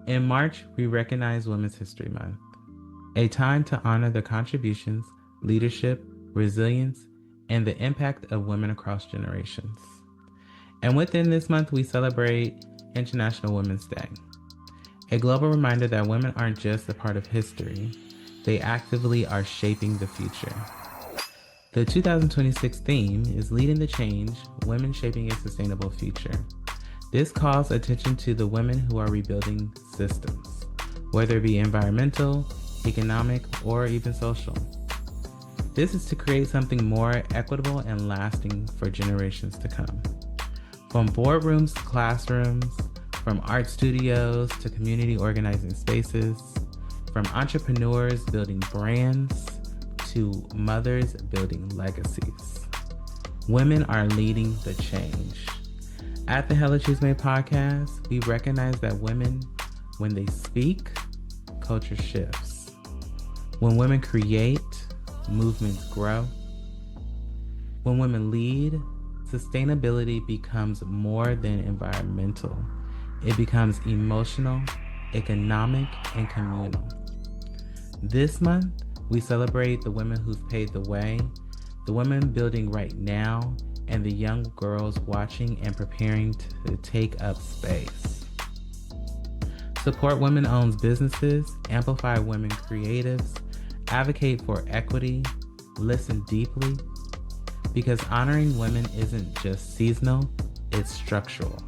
In March, we recognize Women's History Month, a time to honor the contributions, leadership, resilience, and the impact of women across generations. And within this month, we celebrate International Women's Day, a global reminder that women aren't just a part of history, they actively are shaping the future. The 2026 theme is Leading the Change, Women Shaping a Sustainable Future. This calls attention to the women who are rebuilding systems, whether it be environmental, economic, or even social. This is to create something more equitable and lasting for generations to come. From boardrooms to classrooms, from art studios to community organizing spaces, from entrepreneurs building brands to mothers building legacies. Women are leading the change. At the Hella Chisme Podcast, we recognize that women, when they speak, culture shifts. When women create, movements grow. When women lead, sustainability becomes more than environmental. It becomes emotional, economic, and communal. This month, we celebrate the women who've paved the way, the women building right now, and the young girls watching and preparing to take up space. Support women-owned businesses, amplify women creatives, advocate for equity, listen deeply, because honoring women isn't just seasonal, it's structural.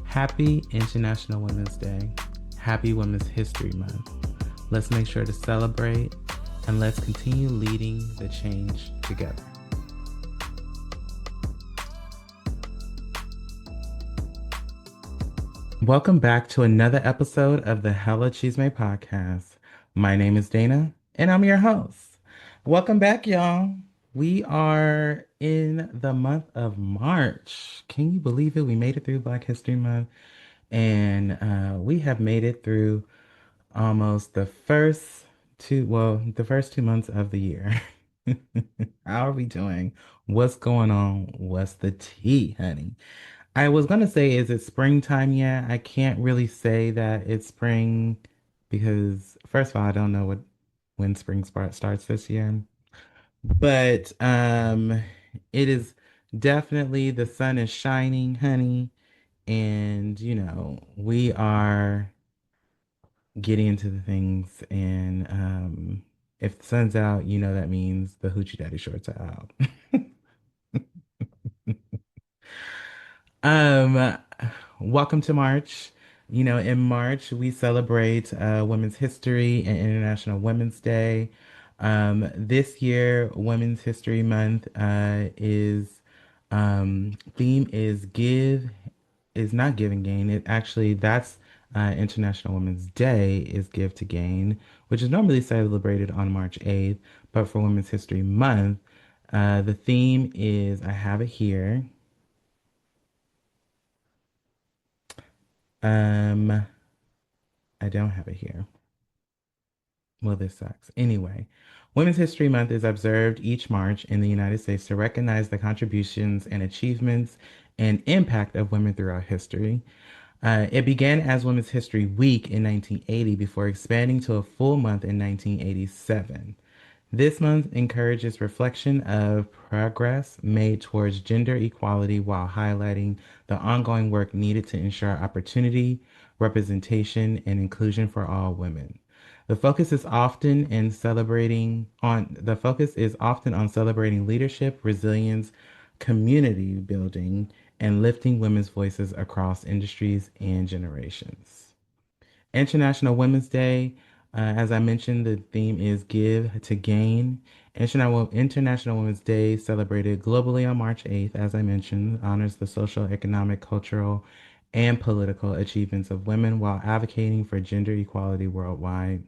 Happy International Women's Day. Happy Women's History Month. Let's make sure to celebrate and let's continue leading the change together. Welcome back to another episode of the Hella Chisme Podcast. My name is Dana, and I'm your host. Welcome back, y'all. We are in the month of March. Can you believe it? We made it through Black History Month, and we have made it through almost the first 2 months of the year. How are we doing? What's going on? What's the tea, honey? I was gonna say, is it springtime yet? I can't really say that it's spring because first of all, I don't know when starts this year. But it is definitely the sun is shining, honey, and we are getting into the things and if the sun's out, that means the hoochie daddy shorts are out. Um, Welcome to March. In March, we celebrate Women's History and International Women's Day. This year, Women's History Month is theme is not give and gain. It actually that's International Women's Day is give to gain, which is normally celebrated on March 8th, but for Women's History Month, the theme is I have it here. Um, I don't have it here. Well, this sucks. Anyway, Women's History Month is observed each March in the United States to recognize the contributions and achievements and impact of women throughout history. It began as Women's History Week in 1980 before expanding to a full month in 1987. This month encourages reflection of progress made towards gender equality while highlighting the ongoing work needed to ensure opportunity, representation, and inclusion for all women. The focus is often on celebrating leadership, resilience, community building, and lifting women's voices across industries and generations. International Women's Day, as I mentioned, the theme is Give to Gain. International Women's Day, celebrated globally on March 8th, as I mentioned, honors the social, economic, cultural, and political achievements of women while advocating for gender equality worldwide.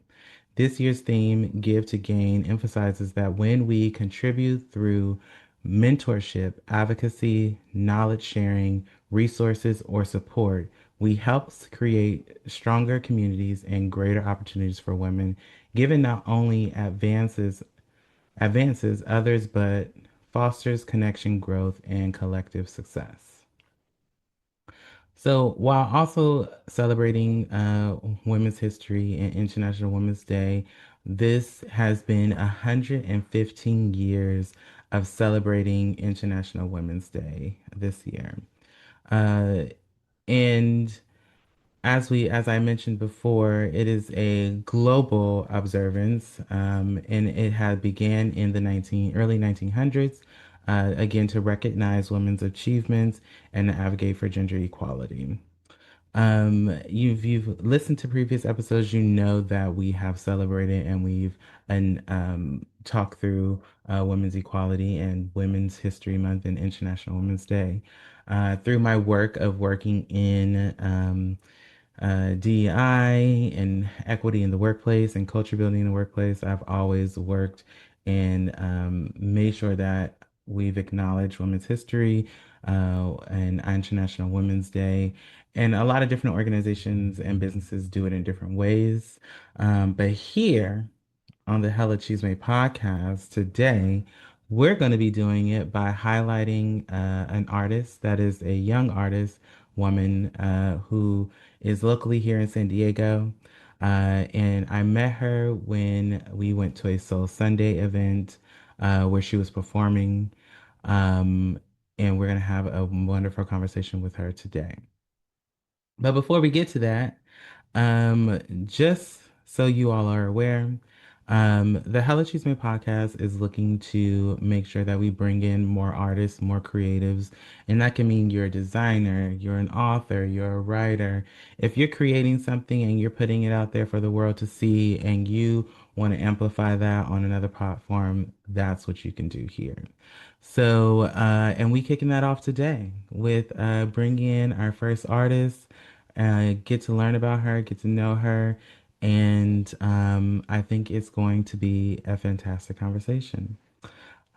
This year's theme, Give to Gain, emphasizes that when we contribute through mentorship, advocacy, knowledge sharing, resources, or support, we help create stronger communities and greater opportunities for women, given not only advances others, but fosters connection, growth, and collective success. So while also celebrating Women's History and International Women's Day, this has been 115 years of celebrating International Women's Day this year. Uh, and as I mentioned before, it is a global observance, and it had began in the early 1900s, again to recognize women's achievements and to advocate for gender equality. You've listened to previous episodes, you know that we have celebrated and we've and talked through women's equality and Women's History Month and International Women's Day. Through my work of working in DEI and equity in the workplace and culture building in the workplace, I've always worked and made sure that we've acknowledged women's history and International Women's Day. And a lot of different organizations and businesses do it in different ways. But here, on the Hella Chisme podcast today, we're going to be doing it by highlighting an artist that is a young artist, woman who is locally here in San Diego. And I met her when we went to a Soul Sunday event where she was performing. Um, and we're going to have a wonderful conversation with her today. But before we get to that, just so you all are aware, the Hella Chisme podcast is looking to make sure that we bring in more artists, more creatives, and that can mean you're a designer, you're an author, you're a writer. If you're creating something and you're putting it out there for the world to see, and you want to amplify that on another platform, that's what you can do here. So, and we kicking that off today with bringing in our first artist, get to learn about her, get to know her, and I think it's going to be a fantastic conversation.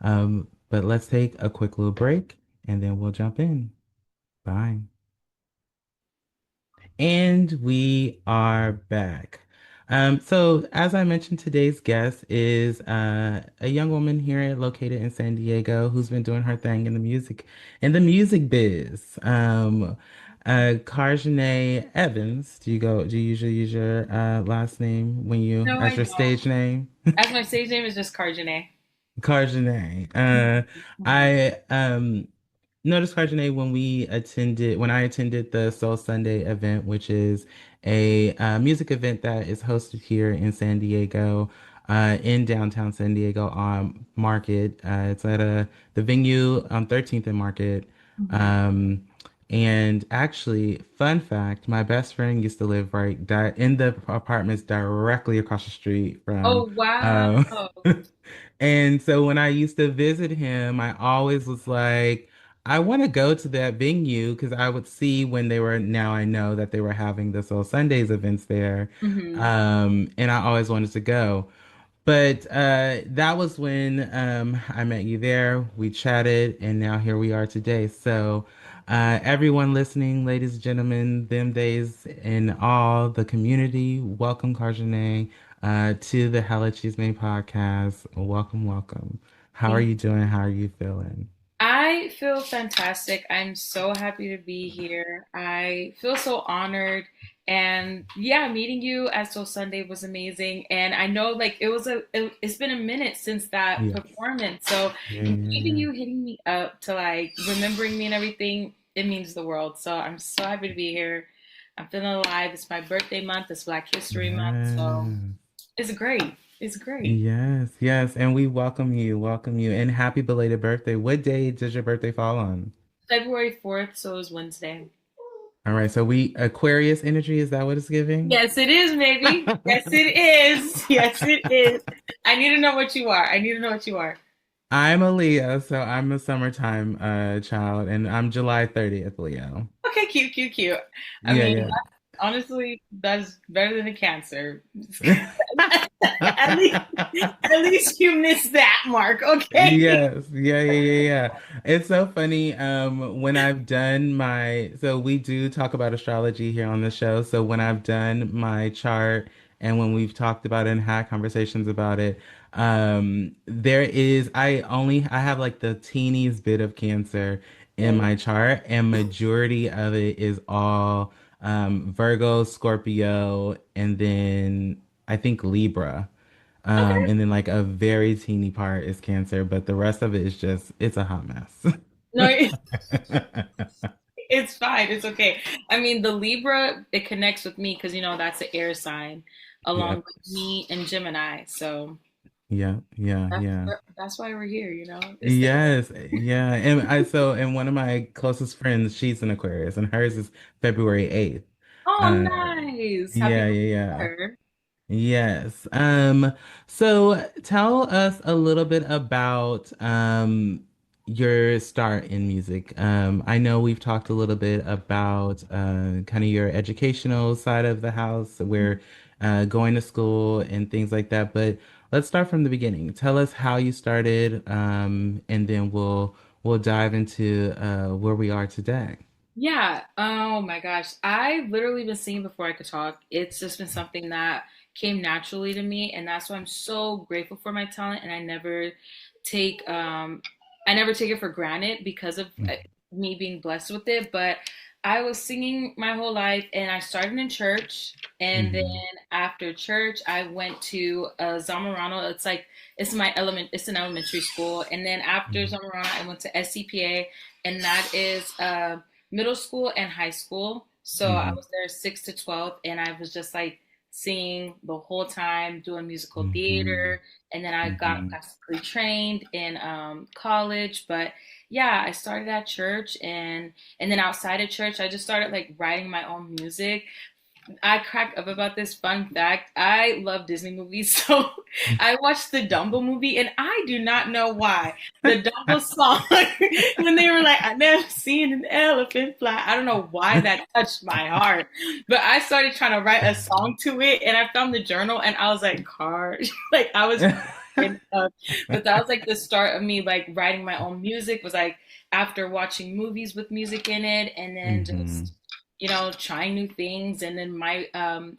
But let's take a quick little break and then we'll jump in. Bye. And we are back. So as I mentioned, today's guest is a young woman here located in San Diego who's been doing her thing in the music biz. Carjanae Evans. Do you usually use your last name when you No, as I your don't. stage name? As my stage name is just Carjanae. Carjanae. Mhm. I noticed Carjanae when I attended the Soul Sunday event, which is a music event that is hosted here in San Diego, in downtown San Diego on Market. It's at the venue on 13th and Market. Mhm. Um, and actually, fun fact, my best friend used to live in the apartments directly across the street from Oh, wow. um, And so when I used to visit him, I always was like, I want to go to that venue because I would see when now I know that they were having the Soul Sundays events there. Hmm. And I always wanted to go. But that was when I met you there. We chatted, and now here we are today. So, everyone listening, ladies and gentlemen, them days in all the community, welcome, Carjanae, to the Hella Chisme podcast. Welcome, welcome. How are Thank you doing? How are you feeling? I feel fantastic. I'm so happy to be here. I feel so honored. And yeah, meeting you at Soul Sunday was amazing. And I know like it's been a minute since that Yes. performance. So Yeah, even yeah, you hitting me up to like remembering me and everything, it means the world. So I'm so happy to be here. I'm feeling alive. It's my birthday month. It's Black History Month. So yeah. it's great. It's great. Yes, yes. And we welcome you, and happy belated birthday. What day does your birthday fall on? February 4th, so it's Wednesday. All right, so we Aquarius energy, is that what it's giving? Yes, it is, maybe. Yes, it is. Yes, it is. I need to know what you are. I need to know what you are. I'm a Leo, so I'm a summertime child, and I'm July 30th Leo. Okay, cute, cute, cute. I Yeah, mean, yeah. honestly, that's better than a cancer. At least, at least you missed that mark, okay? Yes, yeah. It's so funny. When I've done so we do talk about astrology here on the show. So when I've done my chart and when we've talked about it and had conversations about it, I have like the teeniest bit of cancer in my chart, and majority of it is all Virgo, Scorpio, and then I think Libra. Okay. And then like a very teeny part is Cancer, but the rest of it is just it's a hot mess. No, it's fine. It's okay. I mean, the Libra, it connects with me because, that's the air sign along Yep. with me and Gemini. So Yeah, yeah, that's, yeah. that's why we're here, It's the Yes, yeah. And one of my closest friends, she's an Aquarius, and hers is February 8th. Oh, Uh, nice. Happy yeah, birthday yeah, to yeah. her. Yes. So tell us a little bit about your start in music. I know we've talked a little bit about kind of your educational side of the house, where going to school and things like that, but let's start from the beginning. Tell us how you started, and then we'll dive into where we are today. Yeah. Oh my gosh. I literally been singing before I could talk. It's just been something that came naturally to me, and that's why I'm so grateful for my talent. And take um I never take it for granted because of me being blessed with it. But I was singing my whole life, and I started in church, and then Mm-hmm. after church, I went to Zamorano. It's an elementary school, and then after Zamorano, I went to SCPA, and that is middle school and high school. So I Mm-hmm. was there 6 to 12, and I was just like singing the whole time, doing musical Mm-hmm. theater, and then I got Mm-hmm. classically trained in college. But yeah, I started at church, and then outside of church, I just started like writing my own music. I cracked up about this fun fact. I love Disney movies, so I watched the Dumbo movie, and I do not know why. The Dumbo song, when they were like, "I never seen an elephant fly," I don't know why that touched my heart, but I started trying to write a song to it, and I found the journal, and I was like, "Car," like I was cracking up. But that was like the start of me like writing my own music. Was like after watching movies with music in it, and then Mm-hmm. just trying new things. And then my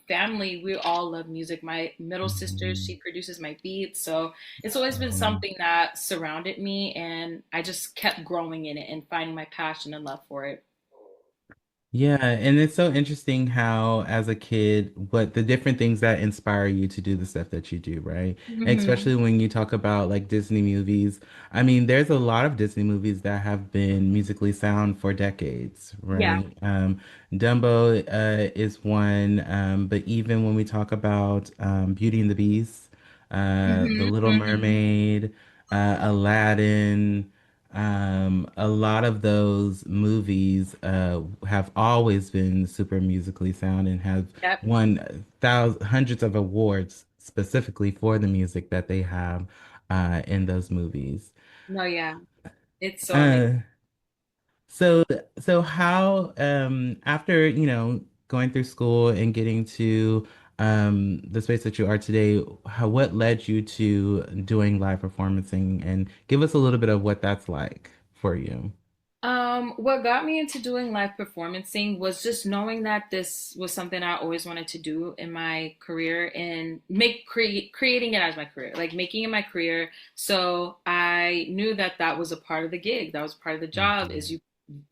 family, we all love music. My middle sister, Mm-hmm. she produces my beats. So it's always been Um, something that surrounded me, and I just kept growing in it and finding my passion and love for it. yeah, and it's so interesting how, as a kid, what the different things that inspire you to do the stuff that you do, right? Hmm. Especially when you talk about like Disney movies. I mean, there's a lot of Disney movies that have been musically sound for decades, Yeah. right? Dumbo is one, but even when we talk about Beauty and the Beast, The Hmm. Little Hmm. Mermaid, Aladdin. A lot of those movies have always been super musically sound and have Yep. won thousands, hundreds of awards specifically for the music that they have in those movies. No, yeah. It's so amazing. Uh, so, so how, after, going through school and getting to the space that you are today, what led you to doing live performancing, and give us a little bit of what that's like for you. What got me into doing live performancing was just knowing that this was something I always wanted to do in my career, and creating it as my career, like making it my career. So I knew that that was a part of the gig, that was part of the job, is Mhm. you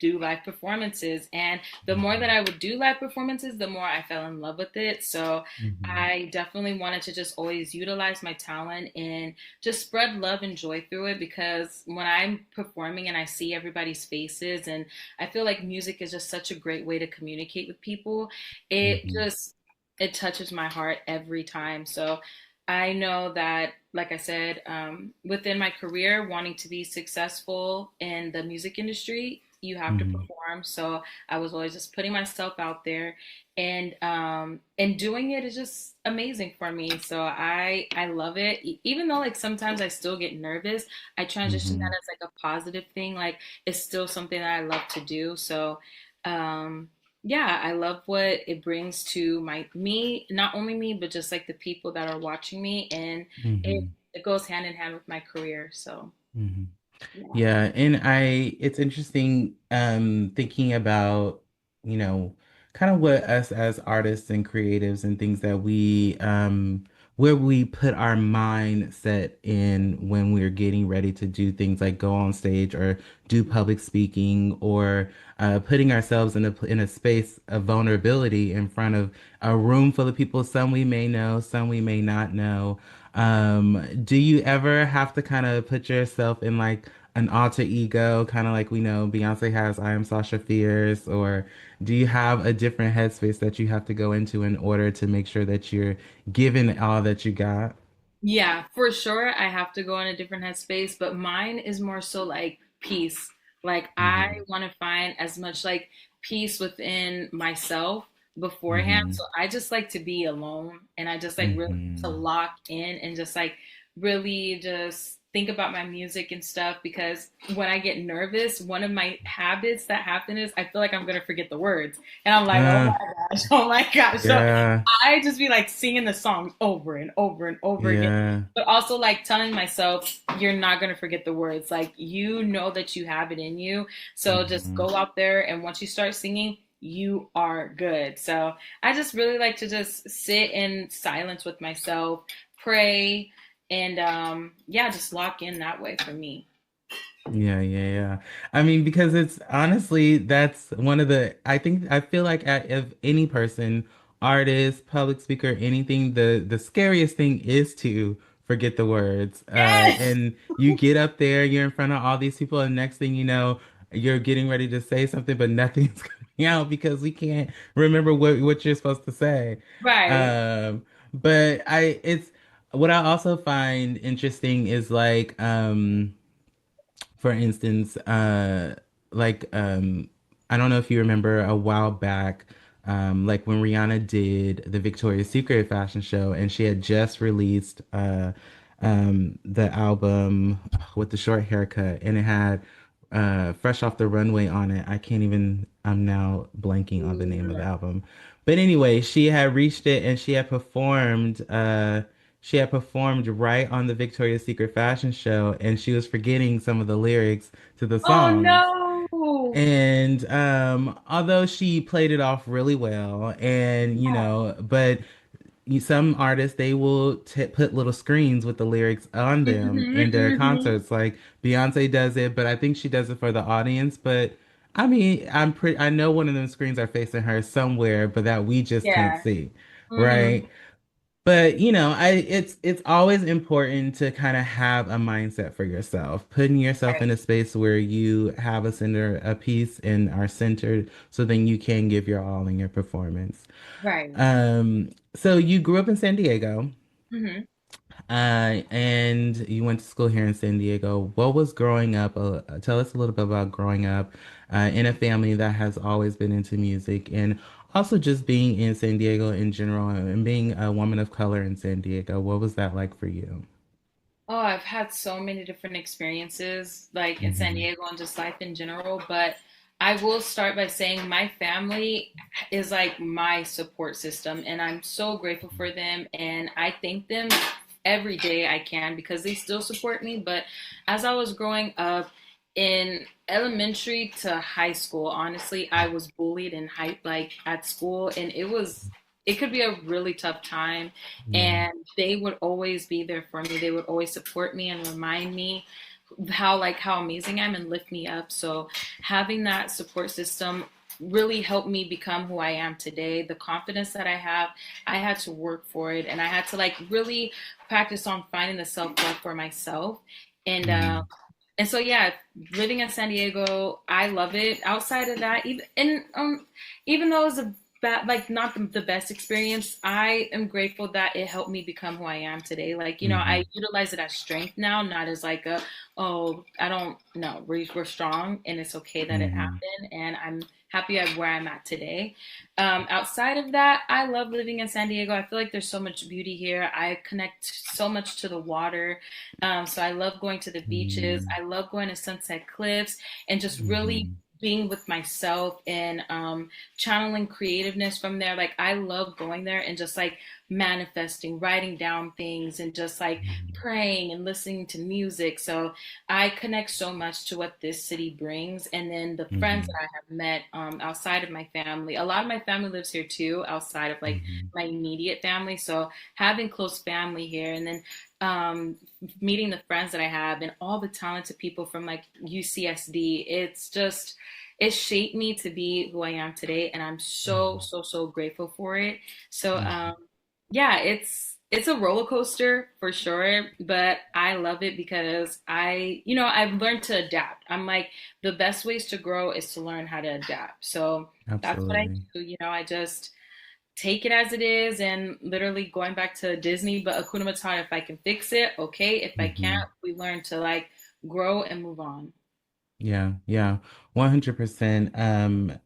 do live performances. And the more that Mhm. I would do live performances, the more I fell in love with it. So Mhm. I definitely wanted to just always utilize my talent and just spread love and joy through it, because when I'm performing and I see everybody's faces, and I feel like music is just such a great way to communicate with people, it Mhm. just it touches my heart every time. So I know that, like I said, within my career, wanting to be successful in the music industry, you have to Mhm. perform. So I was always just putting myself out there, and doing it is just amazing for me. So I love it. Even though like sometimes I still get nervous, I transition that Mhm. as like a positive thing. Like it's still something that I love to do. So um yeah, I love what it brings to not only me, but just like the people that are watching me, and it Mhm. it goes hand in hand with my career. So Mhm. yeah. Yeah, and it's interesting thinking about, you know, kind of what us as artists and creatives and things that we where we put our mindset in when we're getting ready to do things like go on stage or do public speaking or putting ourselves in a space of vulnerability in front of a room full of people, some we may know, some we may not know. Do you ever have to kind of put yourself in like an alter ego, kind of like we know Beyonce has I Am Sasha Fierce, or do you have a different headspace that you have to go into in order to make sure that you're giving all that you got? Yeah, for sure. I have to go in a different headspace, but mine is more so like peace. Like I Mm-hmm. want to find as much like peace within myself beforehand. Mm-hmm. So I just like to be alone and I just like really to Mm-hmm. lock in and just like really just think about my music and stuff because when I get nervous, one of my habits that happen is I feel like I'm gonna forget the words. And I'm like, oh Uh, my gosh, oh my gosh. So yeah, I just be like singing the songs over and over and over again, yeah. but also like telling myself, you're not going to forget the words. Like, you know that you have it in you. So just Mm-hmm. go out there. And once you start singing, you are good. So I just really like to just sit in silence with myself, pray, and yeah, just lock in that way for me. Yeah, yeah, yeah. I mean, because it's honestly, that's one of the, I feel like if any person, artist, public speaker, anything, the scariest thing is to forget the words. Yes. And you get up there, you're in front of all these people, and next thing you know, you're getting ready to say something, but nothing's coming out because we can't remember what you're supposed to say. Right. But it's what I also find interesting is like, for instance, I don't know if you remember a while back, like when Rihanna did the Victoria's Secret fashion show, and she had just released the album with the short haircut, and it had Fresh Off the Runway on it. I can't even, I'm now blanking on the name of the album. But anyway, she had reached it and she had performed right on the Victoria's Secret fashion show, and she was forgetting some of the lyrics to the Oh songs. no. And although she played it off really well, and but some artists they will put little screens with the lyrics on them Hmm. in their Hmm. concerts. Like Beyonce does it, but I think she does it for the audience. But I mean, I know one of them screens are facing her somewhere, but that we just can't Yeah. see, Hmm. right? But it's always important to kind of have a mindset for yourself, putting yourself in Right. a space where you have a peace and are centered, so then you can give your all in your performance. Right. So you grew up in San Diego, Hmm. and you went to school here in San Diego. What was growing up? Tell us a little bit about growing up in a family that has always been into music, and also just being in San Diego in general, and being a woman of color in San Diego. What was that like for you? Oh, I've had so many different experiences, like in San Hmm. Diego and just life in general. But I will start by saying my family is like my support system, and I'm so grateful for them. And I thank them every day I can because they still support me. But as I was growing up in elementary to high school, honestly, I was bullied in high, like at school, and it could be a really tough time, Yeah. and they would always be there for me. They would always support me and remind me how amazing I am and lift me up. So having that support system really helped me become who I am today. The confidence that I have, I had to work for it, and I had to like really practice on finding the self-love for myself. And Hmm. so yeah, living in San Diego, I love it. Outside of that, even though it was a bad, like not the best experience, I am grateful that it helped me become who I am today. Like, I Hmm. utilize it as strength now, not as like oh, I don't know, we're strong and it's okay that it Hmm. happened. And I'm happy at where I'm at today. Outside of that, I love living in San Diego. I feel like there's so much beauty here. I connect so much to the water. So I love going to the beaches. Hmm. I love going to Sunset Cliffs and just really Hmm. being with myself and channeling creativeness from there. Like I love going there and just like manifesting, writing down things, and just like Mhm. praying and listening to music. So I connect so much to what this city brings. And then the friends that Mhm. I have met outside of my family, a lot of my family lives here too, outside of like Mhm. my immediate family. So having close family here, and then um, meeting the friends that I have and all the talented people from like UCSD, it's just it shaped me to be who I am today, and I'm so Mhm. so so grateful for it. So Mhm. yeah, it's a roller coaster for sure, but I love it because I've learned to adapt. I'm like the best ways to grow is to learn how to adapt. So that's what I Absolutely. do. I just take it as it is, and literally going back to Disney, but Hakuna Matata, if I can fix it, okay. If I can't, Mhm. we learn to like grow and move on. Yeah, yeah, 100%.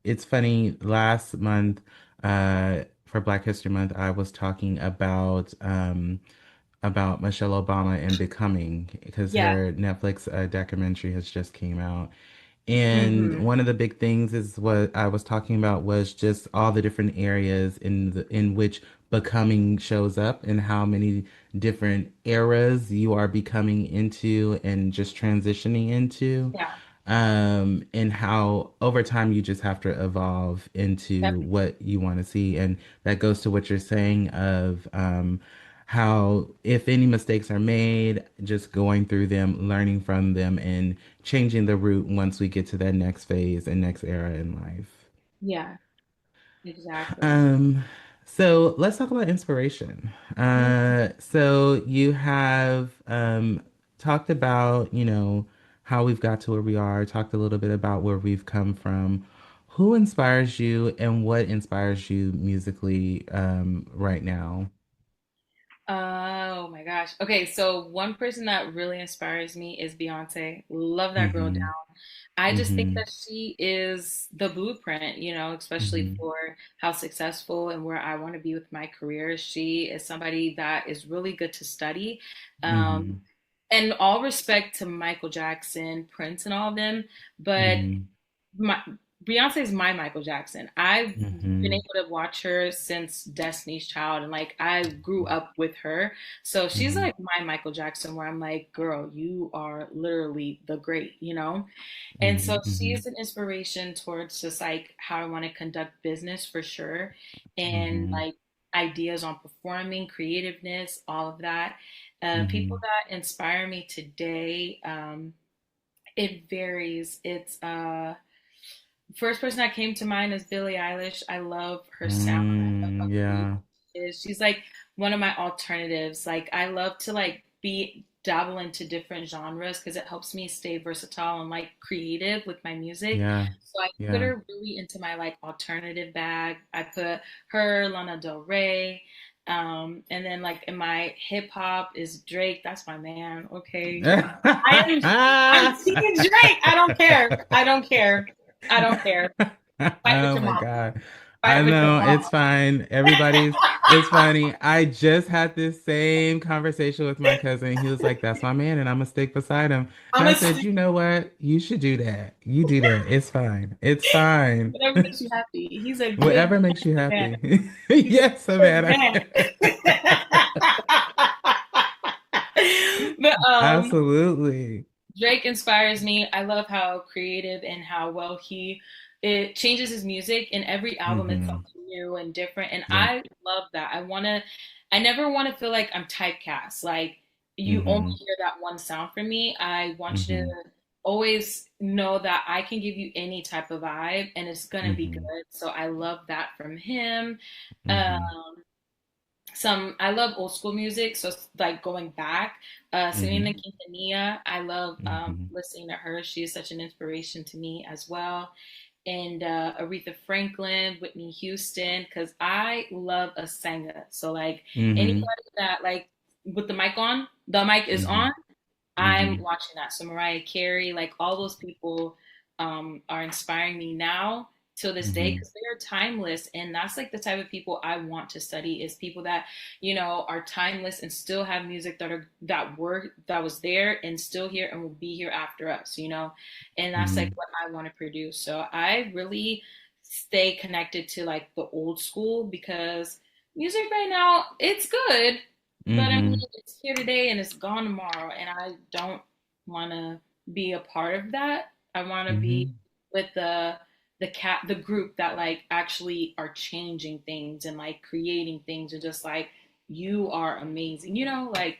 It's funny, last month, for Black History Month, I was talking about Michelle Obama and Becoming because Yeah. her Netflix documentary has just came out. And Hmm. one of the big things is what I was talking about was just all the different areas in which becoming shows up and how many different eras you are becoming into and just transitioning into. Yeah. And how over time you just have to evolve into Yep. what you want to see. And that goes to what you're saying of how if any mistakes are made, just going through them, learning from them, and changing the route once we get to that next phase and next era in life. Yeah. Exactly. Um, so let's talk about inspiration. Mm. So you have talked about, how we've got to where we are, talked a little bit about where we've come from. Who inspires you and what inspires you musically right now? Oh my gosh. Okay, so one person that really inspires me is Beyonce. Love that girl Mm-hmm. down. I just think Mm-hmm. that she is the blueprint, especially Mm-hmm. for how successful and where I want to be with my career. She is somebody that is really good to study. Um, Mm-hmm. and all respect to Michael Jackson, Prince, and all of them, but Mm-hmm. my Beyonce is my Michael Jackson. I've been Mm-hmm. able to watch her since Destiny's Child, and like I grew up with her. So she's Mm-hmm. like my Michael Jackson, where I'm like, girl, you are literally the great. And so Mm-hmm. she's an inspiration towards just like how I want to conduct business for sure, and Mm-hmm. like ideas on performing, creativeness, all of that. People Mm-hmm. that inspire me today, it varies. It's first person that came to mind is Billie Eilish. I love her sound. I love how creative Yeah. she is. She's like one of my alternatives. Like I love to like be dabble into different genres because it helps me stay versatile and like creative with my music. Yeah. So I put Yeah. her really into my like alternative bag. I put her, Lana Del Rey, and then like in my hip hop is Drake. That's my man. Okay. I am I'm seeing Drake. I don't care. I don't care. I don't care. Fight with Oh your my mom. God. I Fight with your know mom. it's fine. It's funny. I just had this same conversation with my cousin. He was like, "That's my man, and I'm gonna stick beside him." I'm And I a said, "You know what? You should do that. You do that. It's fine. It's fine. whatever makes you happy. He's a good Whatever makes you man. happy." He's a Yes, good Savannah. man. But Absolutely. Drake inspires me. I love how creative and how well he it changes his music. In every album it's Hmm. something new and different. And Yep. I love that. I never want to feel like I'm typecast. Like you only Hmm. hear that one sound from me. I want you to Hmm. always know that I can give you any type of vibe and it's gonna be Hmm. good. So I love that from him. Hmm. Um I love old school music, so it's like going back. Selena Hmm. Quintanilla, I love Hmm. listening to her. She is such an inspiration to me as well. And Aretha Franklin, Whitney Houston, because I love a singer. So like Hmm. anybody that like with the mic is Hmm. on, I'm Hmm. watching that. So Mariah Carey, like all those people are inspiring me now. till this day, Mm-hmm. because they are timeless. And that's like the type of people I want to study, is people that, are timeless and still have music that was there and still here and will be here after us. And that's like Mm-hmm. what I want to produce. So I really stay connected to like the old school, because music right now, it's good, but I mean, Mm-hmm. it's here today and it's gone tomorrow, and I don't want to be a part of that. I want to be Mm-hmm. with the group that like actually are changing things and like creating things, and just like, you are amazing, like,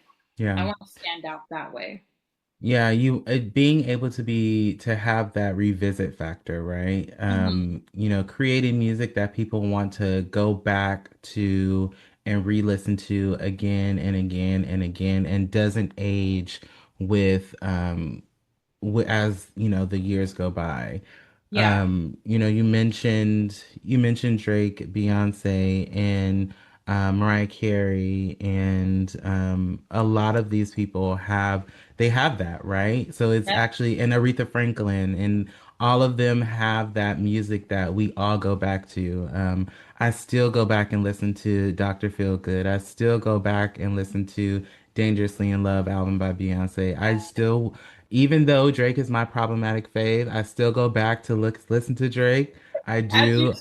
I Yeah. want to stand out that way. Yeah, you being able to have that revisit factor, right? Hmm. Creating music that people want to go back to and re-listen to again and again and again, and doesn't age with as the years go by. Yeah. You mentioned Drake, Beyonce, and Mariah Carey, and a lot of these people have that, right? So it's Yep. actually, and Aretha Franklin, and all of them have that music that we all go back to. I still go back and listen to Dr. Feelgood. I still go back and listen to Dangerously in Love album by Beyonce. Even though Drake is my problematic fave, I still go back to listen to Drake. I As you do,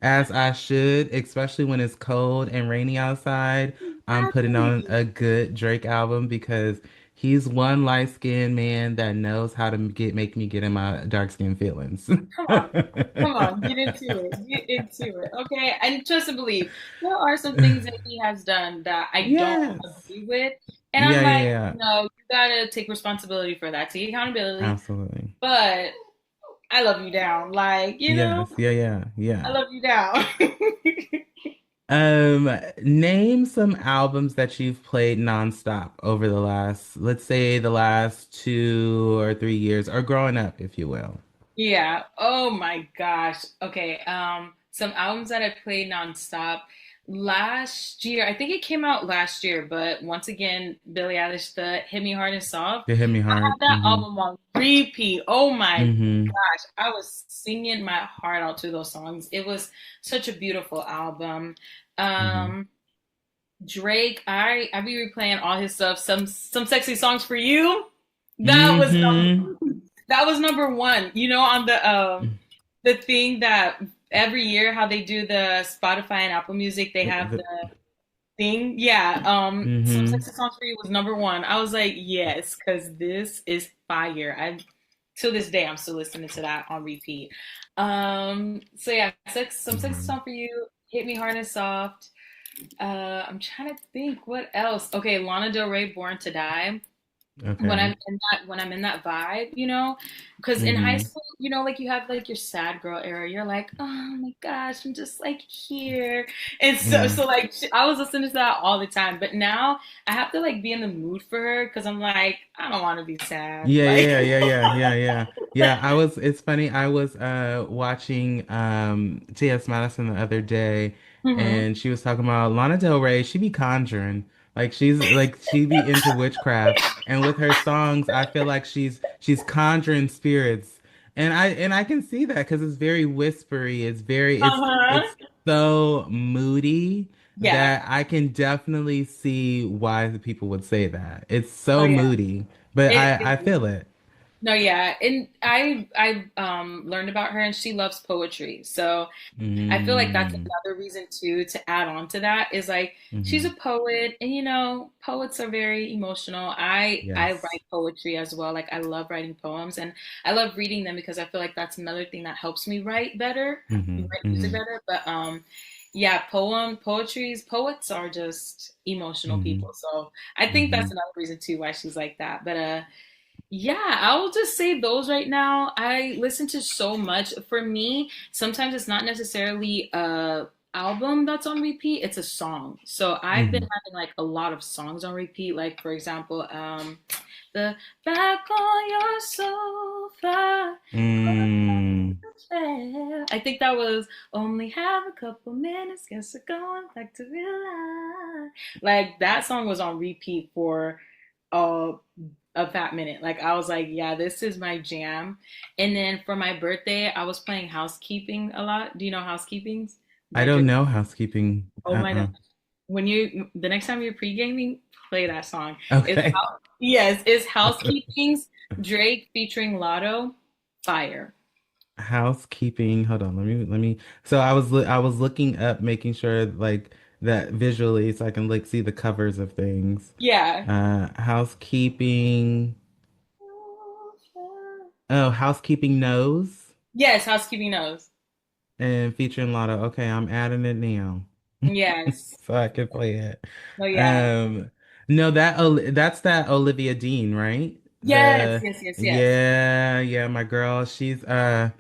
as I should, especially when it's cold and rainy outside. I'm putting on should. a good Drake album because he's one light-skinned man that knows how to make me get in my dark-skinned feelings. Come on. Come on, get into it. Get into it. Okay. And trust and believe. There are some things that he has done that I don't Yes. agree with. And I'm Yeah, yeah, like, yeah. no, you gotta take responsibility for that. Take accountability. Absolutely. But I love you down. Like, Yes. Yeah, yeah, I yeah. love you down. Name some albums that you've played nonstop over let's say the last 2 or 3 years, or growing up, if you will. Yeah. Oh my gosh. Okay. Some albums that I played nonstop last year. I think it came out last year, but once again, Billie Eilish, the Hit Me Hard and Soft. They hit me I hard. had that Mm-hmm. album on repeat. Oh my Mm-hmm. gosh. I was singing my heart out to those songs. It was such a beautiful album. Mm-hmm. Um, Drake, I be replaying all his stuff. Some sexy songs for you. That was Mm-hmm. that was number one. On the thing that every year how they do the Spotify and Apple Music, they have the thing. Yeah. Some Mm-hmm. sexy songs for you was number one. I was like, yes, because this is fire. I till this day I'm still listening to that on repeat. So yeah, some sexy Mm-hmm. song for you. Hit Me Hard and Soft. I'm trying to think what else. Okay, Lana Del Rey, Born to Die. When Okay. I'm in that vibe, because in high Mm-hmm. school, like you have like your sad girl era. You're like, oh my gosh, I'm just like here, and so Yeah. so like I was listening to that all the time. But now I have to like be in the mood for her, because I'm like, I don't want to be sad. Yeah, Like, yeah, yeah, yeah, yeah, yeah. Yeah, it's funny. I was watching T.S. Madison the other day, hmm. and she was talking about Lana Del Rey. She be conjuring. She be into witchcraft. And with her songs, I feel like she's conjuring spirits. And I can see that because it's very whispery. It's Uh-huh. so moody Yeah. that I can definitely see why the people would say that. It's Oh so yeah. moody. But I It feel it. No, yeah, and I learned about her, and she loves poetry. So I feel like that's Mm, another reason too to add on to that, is like she's a hmm. poet, and poets are very emotional. I Yes. write poetry as well. Like, I love writing poems, and I love reading them, because I feel like that's another thing that helps me write better, Hmm. write music Hmm. better. But yeah, poets are just emotional Hmm. people. So I think Hmm. that's another reason too why she's like that. But yeah, I'll just say those right now. I listen to so much. For me, sometimes it's not necessarily a album that's on repeat, it's a song. So I've been Hmm. having like a lot of songs on repeat. Like, for example, the Back on Your Sofa. Mm. I think that was Only Have a Couple Minutes, guess we're going back to real life. Like, that song was on repeat for a a Fat Minute. Like I was like, yeah, this is my jam. And then for my birthday, I was playing housekeeping a lot. Do you know housekeepings I by don't Drake? know housekeeping. Oh my God. When you the next time you're pre-gaming, play that song. It's Okay. yes, it's Housekeepings, Drake featuring Lotto, Fire. Housekeeping. Hold on. Let me. So I was looking up, making sure like that visually, so I can like see the covers of things. Yeah. Housekeeping. Oh, housekeeping knows Yes, Housekeeping knows. and featuring Lotto. Okay, I'm adding it now. Yes. So I can play it. Oh yeah. Um, no, that's that Olivia Dean, right? Yes, The yes, yes, yes. yeah, yeah, my girl. She's getting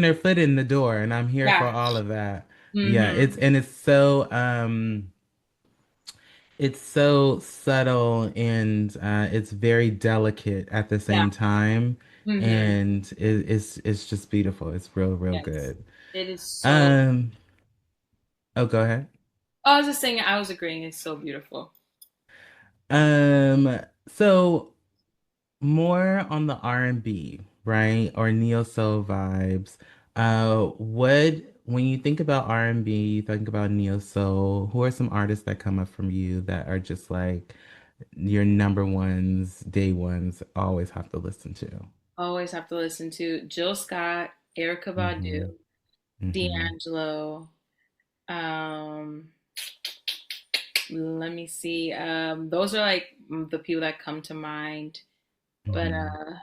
her foot in the door, and I'm here for Yeah. all of that. Yeah, Mm-hmm. it's so subtle and it's very delicate at the Yeah. same time, Mm-hmm. and it's just beautiful. It's real Yes. good. It is so Um, oh, go ahead. I was just saying I was agreeing, it's so beautiful. So more on the R&B, right? Or neo soul vibes. What when you think about R&B, you think about neo soul, who are some artists that come up from you that are just like your number ones, day ones, always have to listen to? Always have to listen to Jill Scott, Erykah Badu, Mm-hmm. Mm-hmm. D'Angelo. Um, Let me see. Those are like the people that come to mind. But Mm-hmm.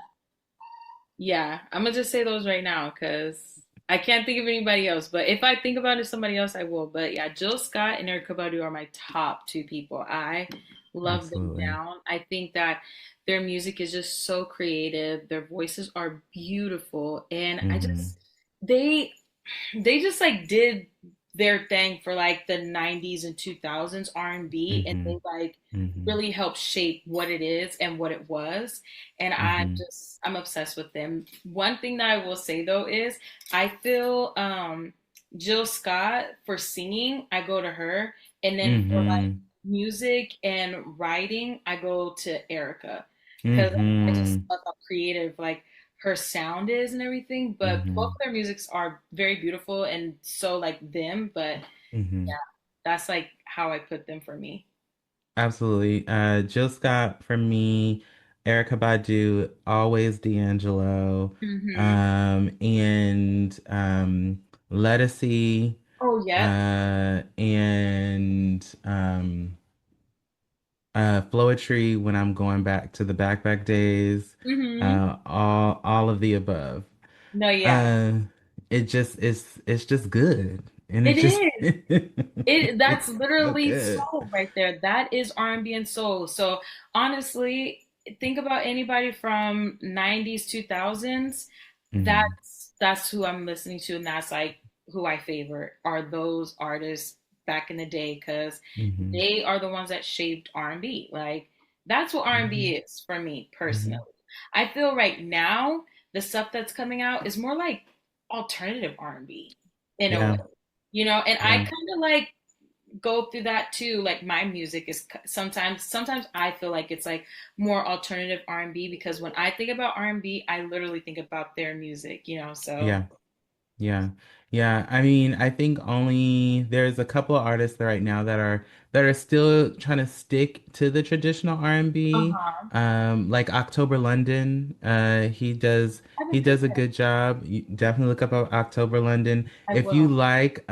yeah, I'm gonna just say those right now because I can't think of anybody else. But if I think about it, somebody else, I will. But yeah, Jill Scott and Erykah Badu are my top two people. I love them Absolutely. down. I think that their music is just so creative. Their voices are beautiful, and I Mm-hmm. just they they just like did their thing for like the 90s and 2000s R&B, and Mm-hmm. they like Mm-hmm. really helped shape what it is and what it was, and Mm-hmm. I'm obsessed with them. One thing that I will say though is I feel Jill Scott for singing, I go to her, and then for like Mm-hmm. music and writing, I go to Erica because I just Mm-hmm. love how creative like her sound is and everything. But both Mm-hmm. of their musics are very beautiful and so like them. But Mm-hmm. yeah, that's like how I put them for me. Absolutely. Jill Scott for me, Erykah Badu, always D'Angelo, Hmm. and Lettucey, Oh, yep. and Floetry when I'm going back to the backpack days, Hmm. all of the above. No, yeah, Uh, it's just good, and it it just is. It that's it's so literally good. soul right there. That is R&B and soul. So honestly, think about anybody from 90s, 2000s. Hmm. That's who I'm listening to, and that's like who I favor are those artists back in the day because Hmm. they are the ones that shaped R&B. Like that's what Hmm. R&B is for me personally. Hmm. I feel right now the stuff that's coming out is more like alternative R&B in a way, Yeah, and I yeah. kind of like go through that too. Like my music is sometimes I feel like it's like more alternative R&B because when I think about R&B, I literally think about their music. So Yeah, yeah, yeah. I mean, I think only there's a couple of artists right now that are still trying to stick to the traditional R&B. uh-huh. Like October London. I He haven't heard does a that. good job. You definitely look up October London. I If you will. like,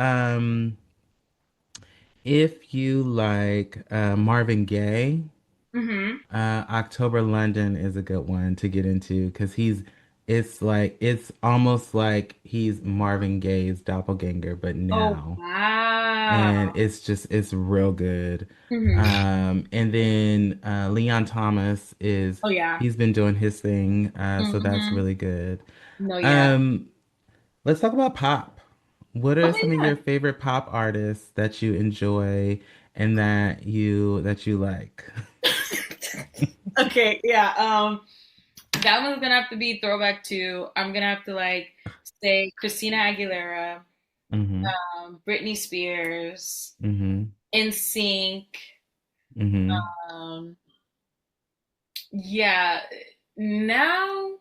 Marvin Gaye. Mm-hmm. October London is a good one to get into because it's almost like he's Marvin Gaye's doppelganger, but Oh now. And wow. it's real good. Mm-hmm. And then Leon Thomas Oh yeah. he's been doing his thing, so that's Mm-hmm. really good. No, yeah. Um, let's talk about pop. What are Okay, some of your yeah. favorite pop artists that you enjoy and that you like? Okay, yeah. That one's gonna have to be throwback to. I'm gonna have to like say Christina Aguilera, Mm-hmm. Britney Spears, Mm-hmm. NSYNC. Mm-hmm. Um, Yeah. Now,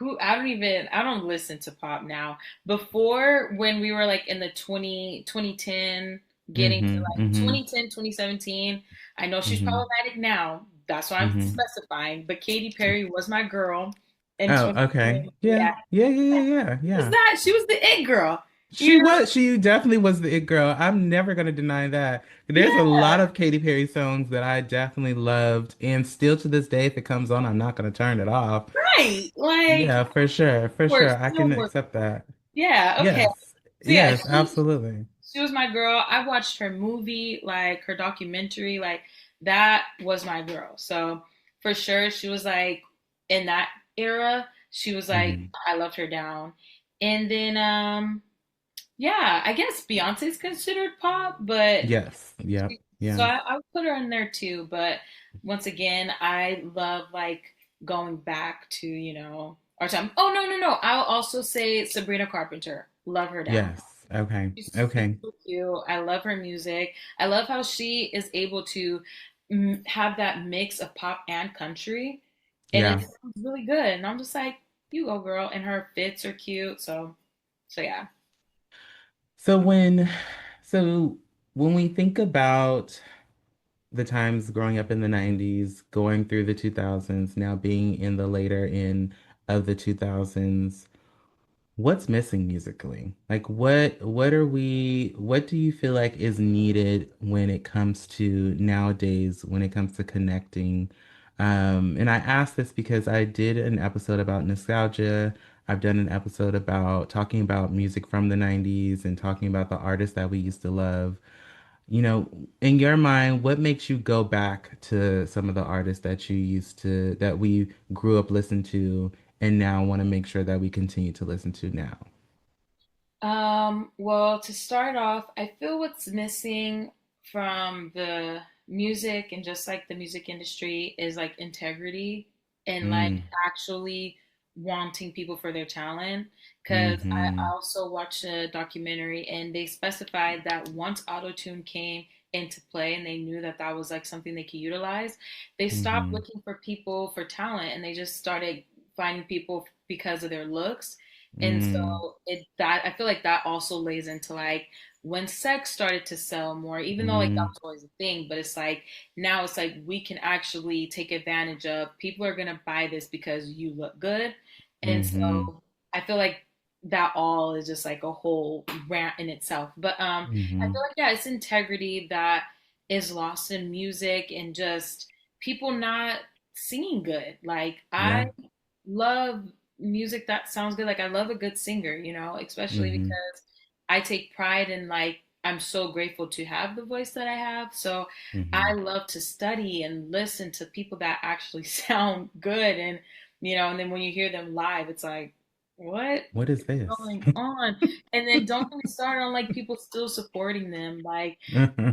I don't listen to pop now. Before, when we were like in the 2010, getting to Mm-hmm. like Mm-hmm. 2010, 2017, I know she's Mm-hmm. problematic now. That's why I'm Mm-hmm. specifying. But Katy Perry was my girl in Oh, 2010. okay. Yeah. Yeah. Yeah, yeah, yeah, yeah, Who's yeah. that? She was the it girl, you She know? was, she definitely was the it girl. I'm never gonna deny that. There's a Yeah, lot of Katy Perry songs that I definitely loved, and still to this day, if it comes on, I'm not gonna turn it off. right. Like, Yeah, for sure, for we're sure. I still can work. accept that. Yeah, okay. Yes, So yeah, yes, absolutely. she was my girl. I watched her movie, like her documentary, like that was my girl. So for sure, she was like in that era. She was like Hmm. I loved her down. And then yeah, I guess Beyonce's considered pop, but Yes, yep, so yeah, I would put her in there too. But once again, I love like going back to our time. Oh no no no! I'll also say Sabrina Carpenter. Love her down. yes. Okay, She's okay. so cute. I love her music. I love how she is able to have that mix of pop and country, and it Yeah. sounds really good. And I'm just like, you go, girl. And her fits are cute. So yeah. So so when we think about the times growing up in the 90s, going through the 2000s, now being in the later end of the 2000s, what's missing musically? Like what do you feel like is needed when it comes to nowadays, when it comes to connecting? And I ask this because I did an episode about nostalgia. I've done an episode about talking about music from the 90s and talking about the artists that we used to love. In your mind, what makes you go back to some of the artists that we grew up listening to and now want to make sure that we continue to listen to now? Well, to start off, I feel what's missing from the music and just like the music industry is like integrity and like Mm, actually wanting people for their talent. Because I mm-hmm, also watched a documentary and they specified that once autotune came into play and they knew that that was like something they could utilize, they stopped mm-hmm, looking for people for talent and they just started finding people because of their looks. And mm, so that I feel like that also lays into like when sex started to sell more, even though like that mm, was always a thing, but it's like now it's like we can actually take advantage of people are gonna buy this because you look good. And mm-hmm, so I feel like that all is just like a whole rant in itself. But I mm-hmm. feel like yeah, it's integrity that is lost in music and just people not singing good. Like I Yeah. love music that sounds good. Like I love a good singer, especially Mm-hmm, because I take pride in like I'm so grateful to have the voice that I have. So mm-hmm. I love to study and listen to people that actually sound good and then when you hear them live, it's like, what What is is this? going on? And then don't get me started on like people still supporting them. Like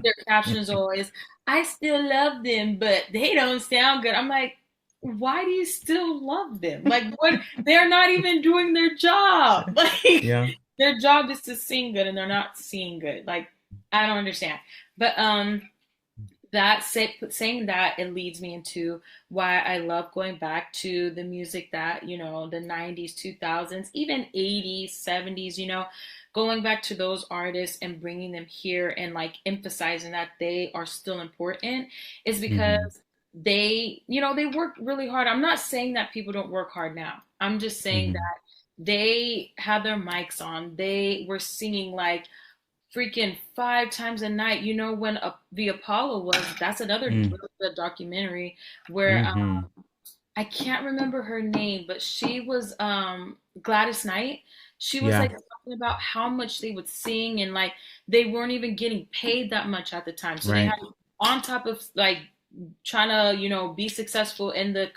their captions always, I still love them, but they don't sound good. I'm like, why do you still love them? Like, what? They're not even doing their job. Like, Yeah. their job is to sing good, and they're not singing good. Like, I don't understand. But saying that it leads me into why I love going back to the music that the 90s, 2000s, even 80s, 70s, going back to those artists and bringing them here and like emphasizing that they are still important is because Mm-hmm, they work really hard. I'm not saying that people don't work hard now. I'm just saying mm-hmm, that they had their mics on. They were singing like freaking 5 times a night. When the Apollo was, that's another mm, really good documentary where mm-hmm. I can't remember her name, but she was Gladys Knight. She was Yeah. like talking about how much they would sing and like they weren't even getting paid that much at the time. So they had Right. on top of like trying to be successful in the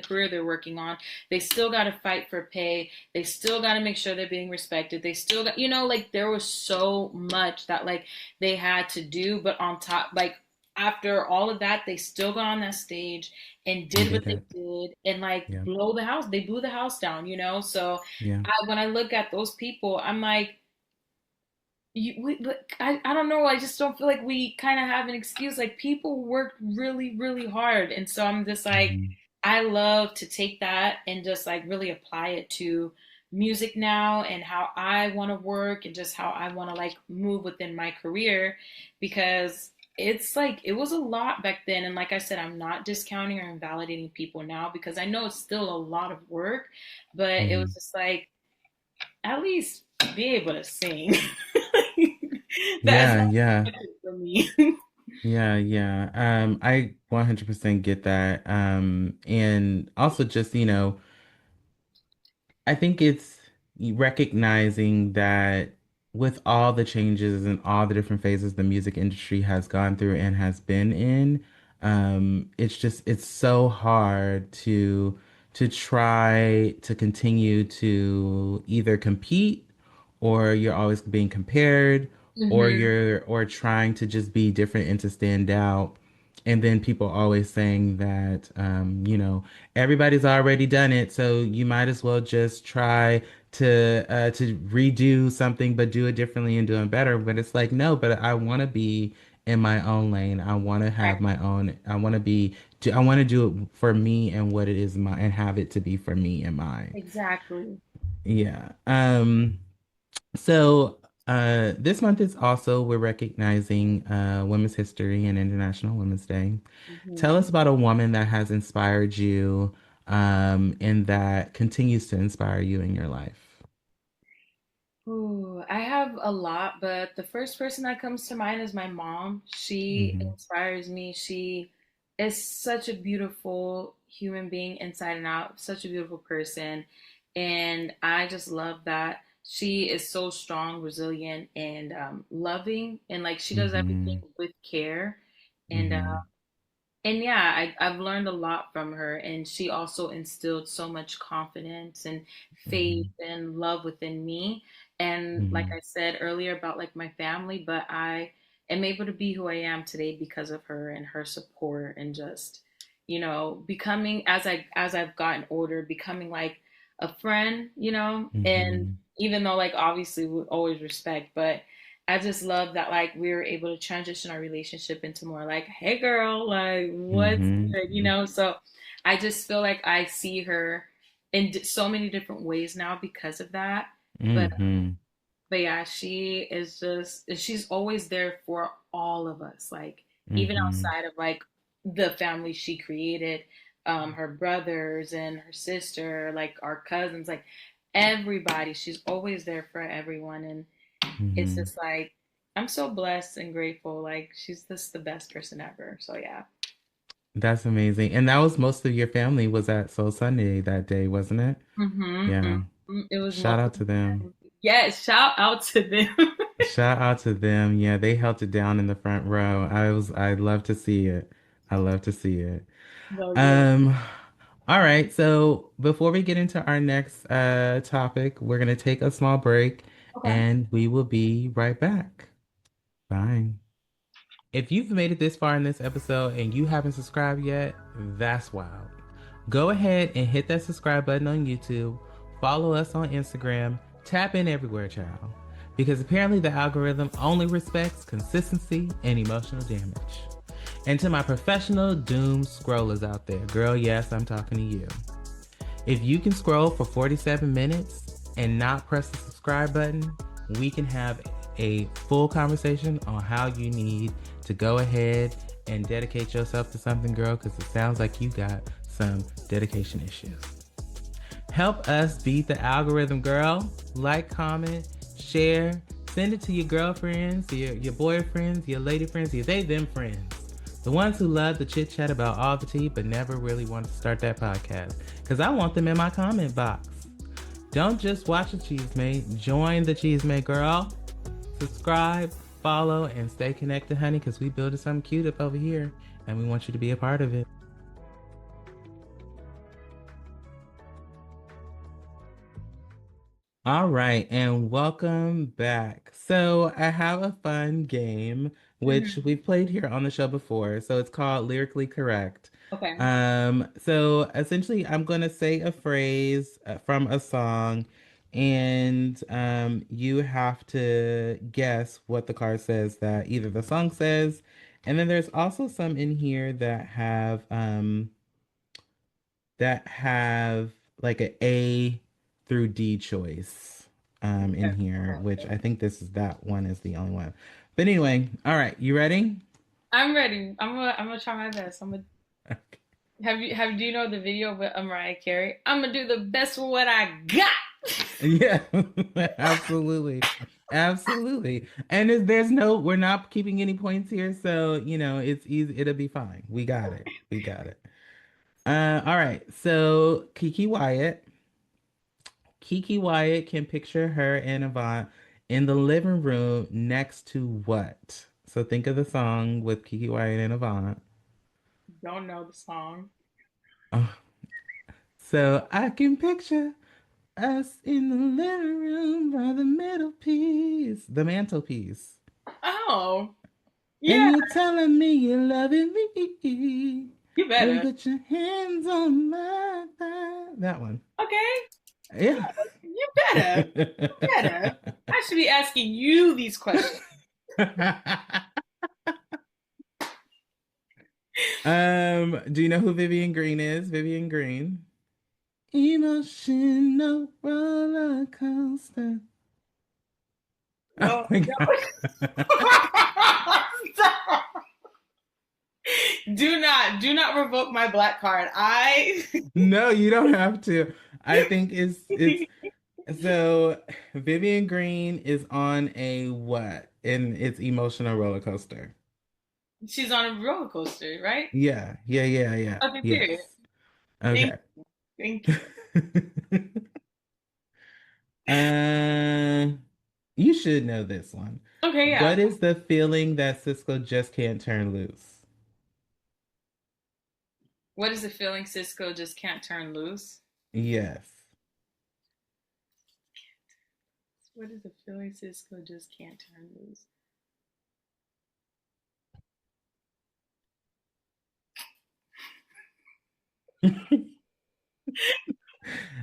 career they're working on, they still got to fight for pay, they still got to make sure they're being respected, they still got like there was so much that like they had to do, but on top, like after all of that, they still got on that stage and And did what did they it. did and like Yeah. they blew the house down. So Yeah. when I look at those people, I'm like, but I don't know. I just don't feel like we kind of have an excuse. Like people worked really, really hard. And so I'm just like, Mhm. I love to take that and just like really apply it to music now and how I want to work and just how I want to like move within my career because it's like it was a lot back then. And like I said, I'm not discounting or invalidating people now because I know it's still a lot of work, but it was Mhm. just like at least be able to sing. That's Yeah, yeah. for me. Yeah, yeah. I 100% get that. And also just, I think it's recognizing that with all the changes and all the different phases the music industry has gone through and has been in, it's so hard to try to continue to either compete or you're always being compared or Hmm. you're trying to just be different and to stand out. And then people always saying that, everybody's already done it, so you might as well just try to redo something, but do it differently and do it better. But it's like, no, but I want to be in my own lane. I want to have my own. I want to do it for me and what it is my and have it to be for me and mine. Exactly. Yeah. So this month is also we're recognizing Women's History and International Women's Day. Tell Hmm. us about a woman that has inspired you, and that continues to inspire you in your life. Ooh, I have a lot, but the first person that comes to mind is my mom. She Mm-hmm. inspires me. She is such a beautiful human being inside and out, such a beautiful person. And I just love that. She is so strong, resilient, and loving. And like she does everything Mm-hmm. with care. And Mm-hmm. yeah, I've learned a lot from her, and she also instilled so much confidence and faith Mm-hmm. and love within me. And like I said earlier about like my family, but I am able to be who I am today because of her and her support and just, becoming as I've gotten older, becoming like a friend, and Mm-hmm. even though like obviously we always respect, but I just love that like we were able to transition our relationship into more like, hey girl, like what's good, Mm-hmm. So I just feel like I see her in so many different ways now because of that. But Mm-hmm. but yeah, she's always there for all of us. Like even Mm-hmm. outside of like the family she created, her brothers and her sister, like our cousins, like everybody. She's always there for everyone, and it's Mm-hmm. just like I'm so blessed and grateful. Like she's just the best person ever. So yeah. That's amazing. And that was most of your family was at Soul Sunday that day, wasn't it? Mm-hmm, Yeah. hmm. It was Shout out to multiple them. times. Yes, shout out to them. Shout out to them. Yeah, they held it down in the front row. I love to see it. I love to see it. So good. Um, all right. So before we get into our next topic, we're gonna take a small break Okay. and we will be right back. Bye. If you've made it this far in this episode and you haven't subscribed yet, that's wild. Go ahead and hit that subscribe button on YouTube, follow us on Instagram, tap in everywhere, child. Because apparently the algorithm only respects consistency and emotional damage. And to my professional doom scrollers out there, girl, yes, I'm talking to you. If you can scroll for 47 minutes and not press the subscribe button, we can have a full conversation on how you need to go ahead and dedicate yourself to something, girl, because it sounds like you got some dedication issues. Help us beat the algorithm, girl. Like, comment, share, send it to your girlfriends, your boyfriends, your lady friends, your they them friends. The ones who love to chit chat about all the tea but never really want to start that podcast. Because I want them in my comment box. Don't just watch the Cheese Mate, join the Cheese Mate, girl. Subscribe, follow, and stay connected, honey, because we building something cute up over here and we want you to be a part of it. All right, and welcome back. So, I have a fun game which Hmm. we've played here on the show before. So, it's called Lyrically Correct. Okay. So essentially, I'm going to say a phrase from a song. And you have to guess what the card says that either the song says, and then there's also some in here that have like a through D choice in here, which I think that one is the only one. But anyway, all right, you ready? I'm ready. I'm gonna try my best. I'm gonna do you know the video with Mariah Carey? I'm gonna do the best with what I got. Yeah, absolutely. Absolutely. And we're not keeping any points here, so it's easy. It'll be fine. We got it. We got it. All right. So Kiki Wyatt can picture her and Avant in the living room next to what? So think of the song with Kiki Wyatt and Avant. Don't know the song. Oh, so I can picture us in the living room by the middle piece, the mantelpiece. Oh, And yeah, you're telling me you're loving me. you Baby, better. put your hands on my thigh. That one. Okay, Yeah. you better. You better. I should be asking you these questions. Do you know who Vivian Green is? Vivian Green. Emotional roller coaster. Oh No, my no. God. Do not revoke my black card. I No, you don't have to. I think it's so Vivian Green is on a what? And it's emotional roller coaster. she's on a roller coaster, right? Yeah, yeah, yeah, yeah. Okay, period. Yes. Thank Okay. you. Thank you. Uh, you should know this one. Okay, yeah. What is the feeling that Cisco just can't turn loose? What is the feeling Cisco just can't turn loose? Yes. What is the feeling Cisco just can't turn loose?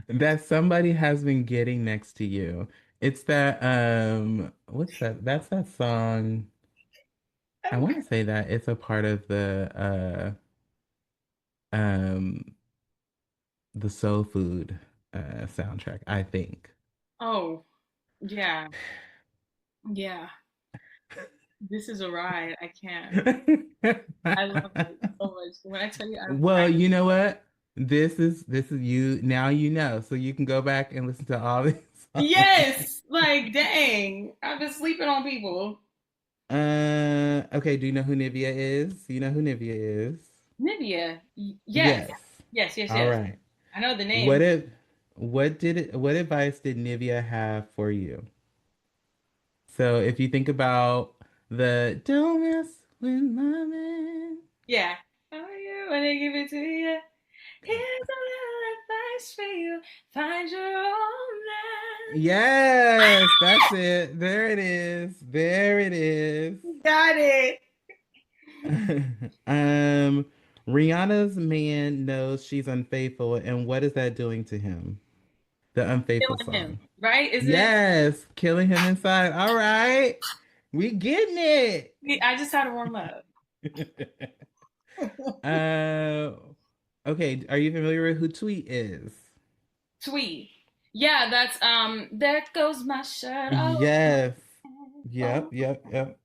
That somebody has been getting next to you. It's that what's that? That's that song. I want to say that it's a part of the Soul Food soundtrack, I think. Oh, yeah. Yeah. This is a ride. I can't. I love it so much. When I tell you Well, you know what? This is you now you know, so you can go back and listen to all these songs. yes, like dang. I've been sleeping on people. Okay, do you know who Nivea is? You know who Nivea is? Nivea. Yes. Yes. Yes, yes, All yes. right. I know the What name. if what advice did Nivea have for you? So if you think about the don't mess with my man. Yeah. Oh, you when they give it to you. Here's a little advice for you. Find your own Yes, that's it. There it is. There it is. man. Got it. Um, Rihanna's man knows she's unfaithful, and what is that doing to him? The unfaithful Killing him, song. right? Is it? Yes, killing him inside. All right, we getting it. I just had to warm up. Uh, okay. Are you familiar with who Tweet is? Tweet. Yeah, that's there goes my shirt. Oh, Yes. oh. Yep. Yep. Yep.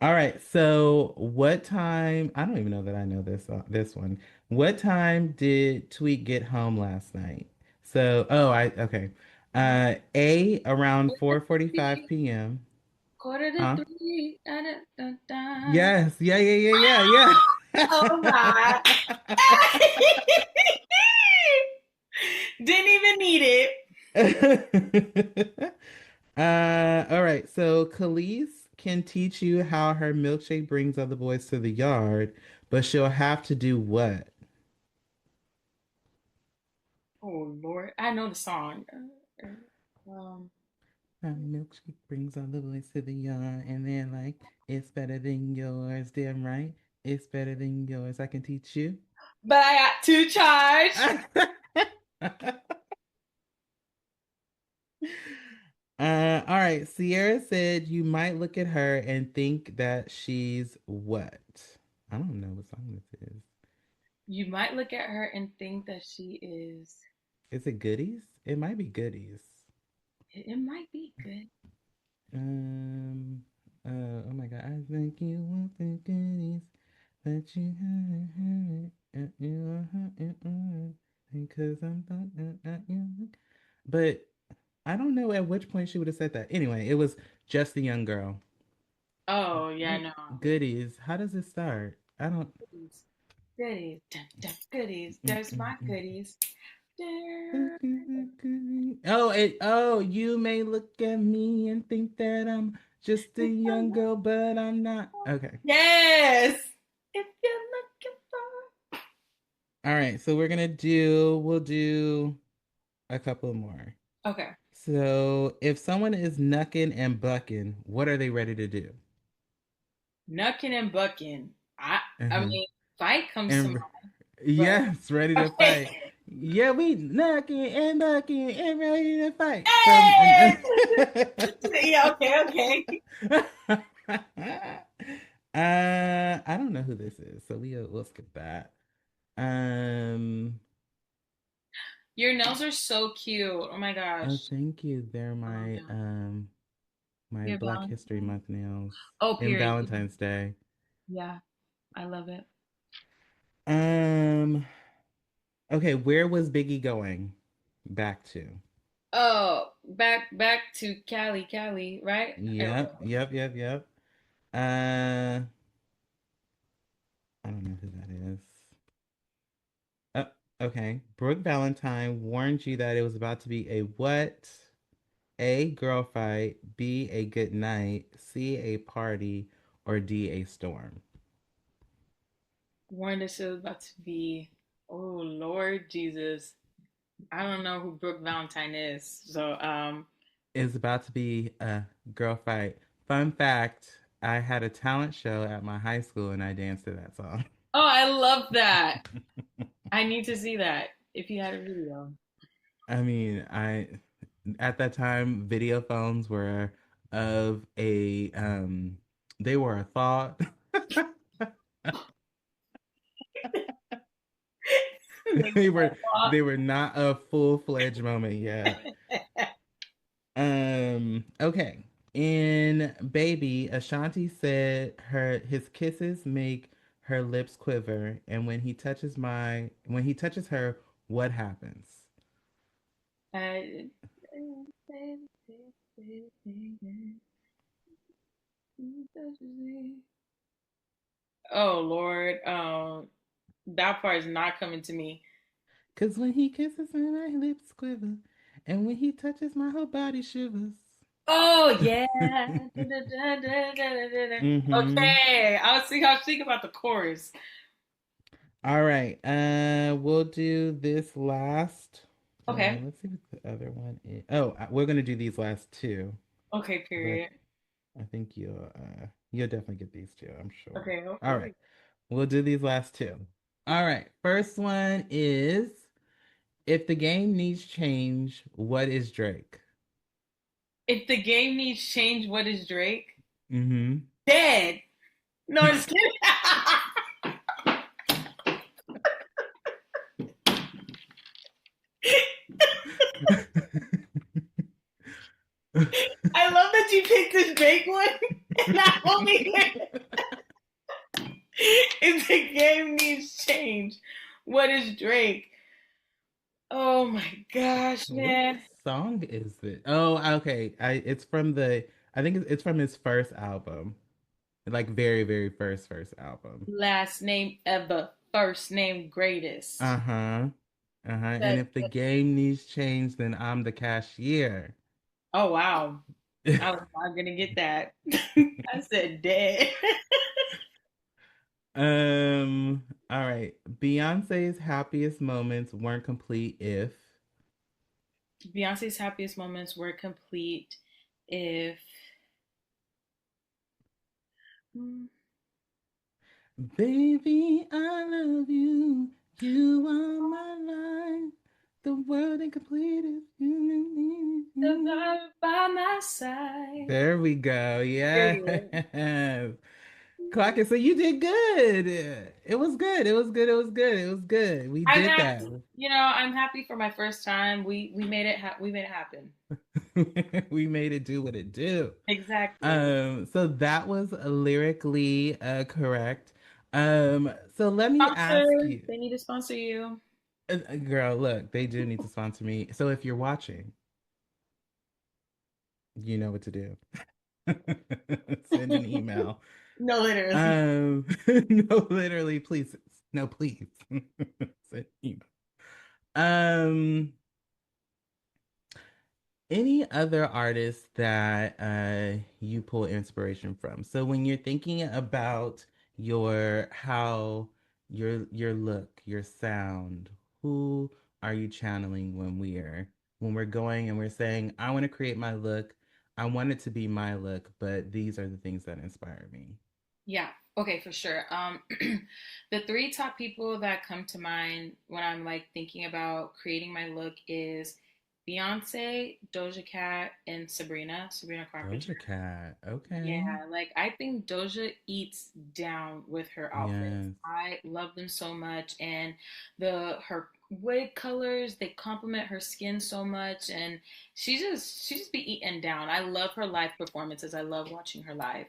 All right. So, what time? I don't even know that I know this one. What time did Tweet get home last night? So, okay. A around 4:45 p.m. Quarter to Huh? three. Da, da, da, da. Yes. Yeah, yeah, yeah, yeah, Oh my. Didn't even need it. yeah. All right. So Khalees can teach you how her milkshake brings other boys to the yard, but she'll have to do what? Oh Lord, I know the song. Um, Her milkshake brings other boys to the yard, and they're like, "It's better than yours." Damn right, it's better than yours. I can teach you. but I got to charge. All right. Sierra said you might look at her and think that she's what? I don't know what song this is. You might look at her and think that she is. Is it Goodies? It might be Goodies. It might be good. Um. Oh my God. I think you want the goodies, but you haven't had it. You are because I'm talking at you. But I don't know at which point she would have said that. Anyway, it was just a young girl. Oh yeah, no. Goodies. How does it start? I don't. Goodies, goodies, dun, dun, goodies. There's my goodies. There. Oh, you may look at me and think that I'm just a young girl, but I'm not. Okay. Yes. If you're looking for. All right. So we'll do a couple more. Okay. So if someone is knucking and bucking, what are they ready to do? Nucking and bucking. I Uh-huh. mean, fight comes to And mind, but yes, ready to okay. fight. Yeah, we knocking and bucking and ready to fight. From Hey! Yeah, okay, okay. I don't know who this is, so we'll skip that. Um, Your nails are so cute. Oh my oh, gosh. thank you. They're Oh my yeah. my Your Black History Valentine. Month nails Oh, and period. Valentine's Day. Yeah, I love it. Um, okay, where was Biggie going back to? Oh, back to Cali, right? Yep. Uh, I don't know who that is. Uh, okay. Brooke Valentine warned you that it was about to be a what? A, girl fight. B, a good night. C, a party. Or D, a storm. Warned us it was about to be. Oh Lord Jesus. I don't know who Brooke Valentine is. So It's about to be a girl fight. Fun fact, I had a talent show at my high school and I danced to that song. oh, I love that. I need to see that if you had a video. I mean, I at that time video phones were of a they were a thought. They they were were they were not a full-fledged moment yet. Okay. In Baby, Ashanti said his kisses make her lips quiver, and when he touches her, what happens? I, oh Lord, that part is not coming to me. Cause when he kisses me, my lips quiver, and when he touches my whole body shivers. Oh yeah. Mm-hmm. Okay, I was thinking about the chorus. All right. We'll do this last. Okay. Let's see what the other one is. Oh, we're gonna do these last two, Okay. but Period. I think you'll definitely get these two, I'm sure. Okay. All right. Hopefully. We'll do these last two. All right. First one is if the game needs change, what is Drake? If the game needs change, what is Drake? Mm-hmm. Dead. No, I'm just kidding. I love that you picked this Drake one. And not only if the game needs change, what is Drake? Oh my gosh, What man. song is it? Oh, okay. It's from the I think it's from his first album. Like very first album. Last name ever, first name greatest. Uh-huh. Uh-huh. And That, if the game needs change, then I'm the cashier. oh wow. I was not gonna get that. I said dead. All right. Beyonce's happiest moments weren't complete if Beyonce's happiest moments were complete if mm, Baby, I love you. You are my life. The world incomplete. The vibe by my side. There we go. Period. Yes. Clock it. So you did good. It was good. It was good. It was good. It was good. We I'm did happy. that. I'm happy for my first time. We made it. We made it happen. We made it do what it do. Exactly. So that was lyrically correct. So let me ask Sponsor. you, They need to sponsor you. girl, look, they do need to sponsor me. So if you're watching, you know what to do. Send an email. No, literally. No, literally, please. No, please. Send email. Um, any other artists that you pull inspiration from? So when you're thinking about how your look, your sound, who are you channeling when we're going and we're saying, I want to create my look, I want it to be my look, but these are the things that inspire me. Yeah. Okay, for sure. The three top people that come to mind when I'm like thinking about creating my look is Beyonce, Doja Cat, and Sabrina Carpenter. Doja Cat. Okay. Yeah, like I think Doja eats down with her outfits. Yes. I love them so much, and her wig colors, they complement her skin so much, and she just be eaten down. I love her live performances. I love watching her live.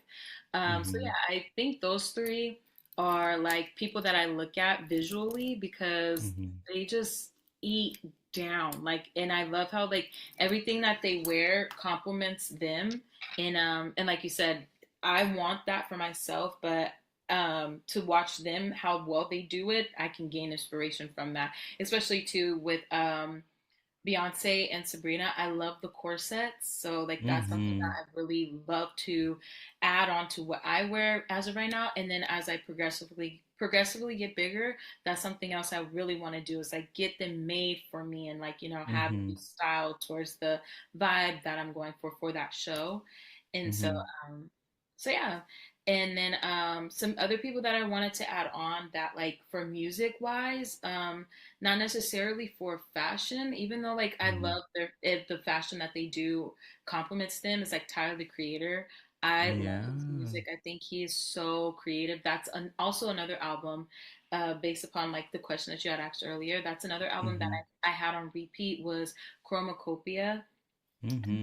So Mm-hmm. yeah, I think those three are like people that I look at visually because Mm-hmm. they just eat down. Like, and I love how like everything that they wear complements them, and like you said, I want that for myself, but to watch them how well they do it, I can gain inspiration from that. Especially too with Beyonce and Sabrina, I love the corsets. So like that's something that Mm-hmm. I really love to add on to what I wear as of right now. And then as I progressively get bigger, that's something else I really want to do is like get them made for me and like, have Mm-hmm. them styled towards the vibe that I'm going for that show. And so Mm-hmm. um so yeah. And then some other people that I wanted to add on that like for music wise, not necessarily for fashion, even though like I Mm-hmm. love the fashion that they do complements them. It's like Tyler the Creator. I love Yeah. his music. I think he is so creative. That's also another album, based upon like the question that you had asked earlier. That's another album that Mm-hmm. I had on repeat was Chromacopia.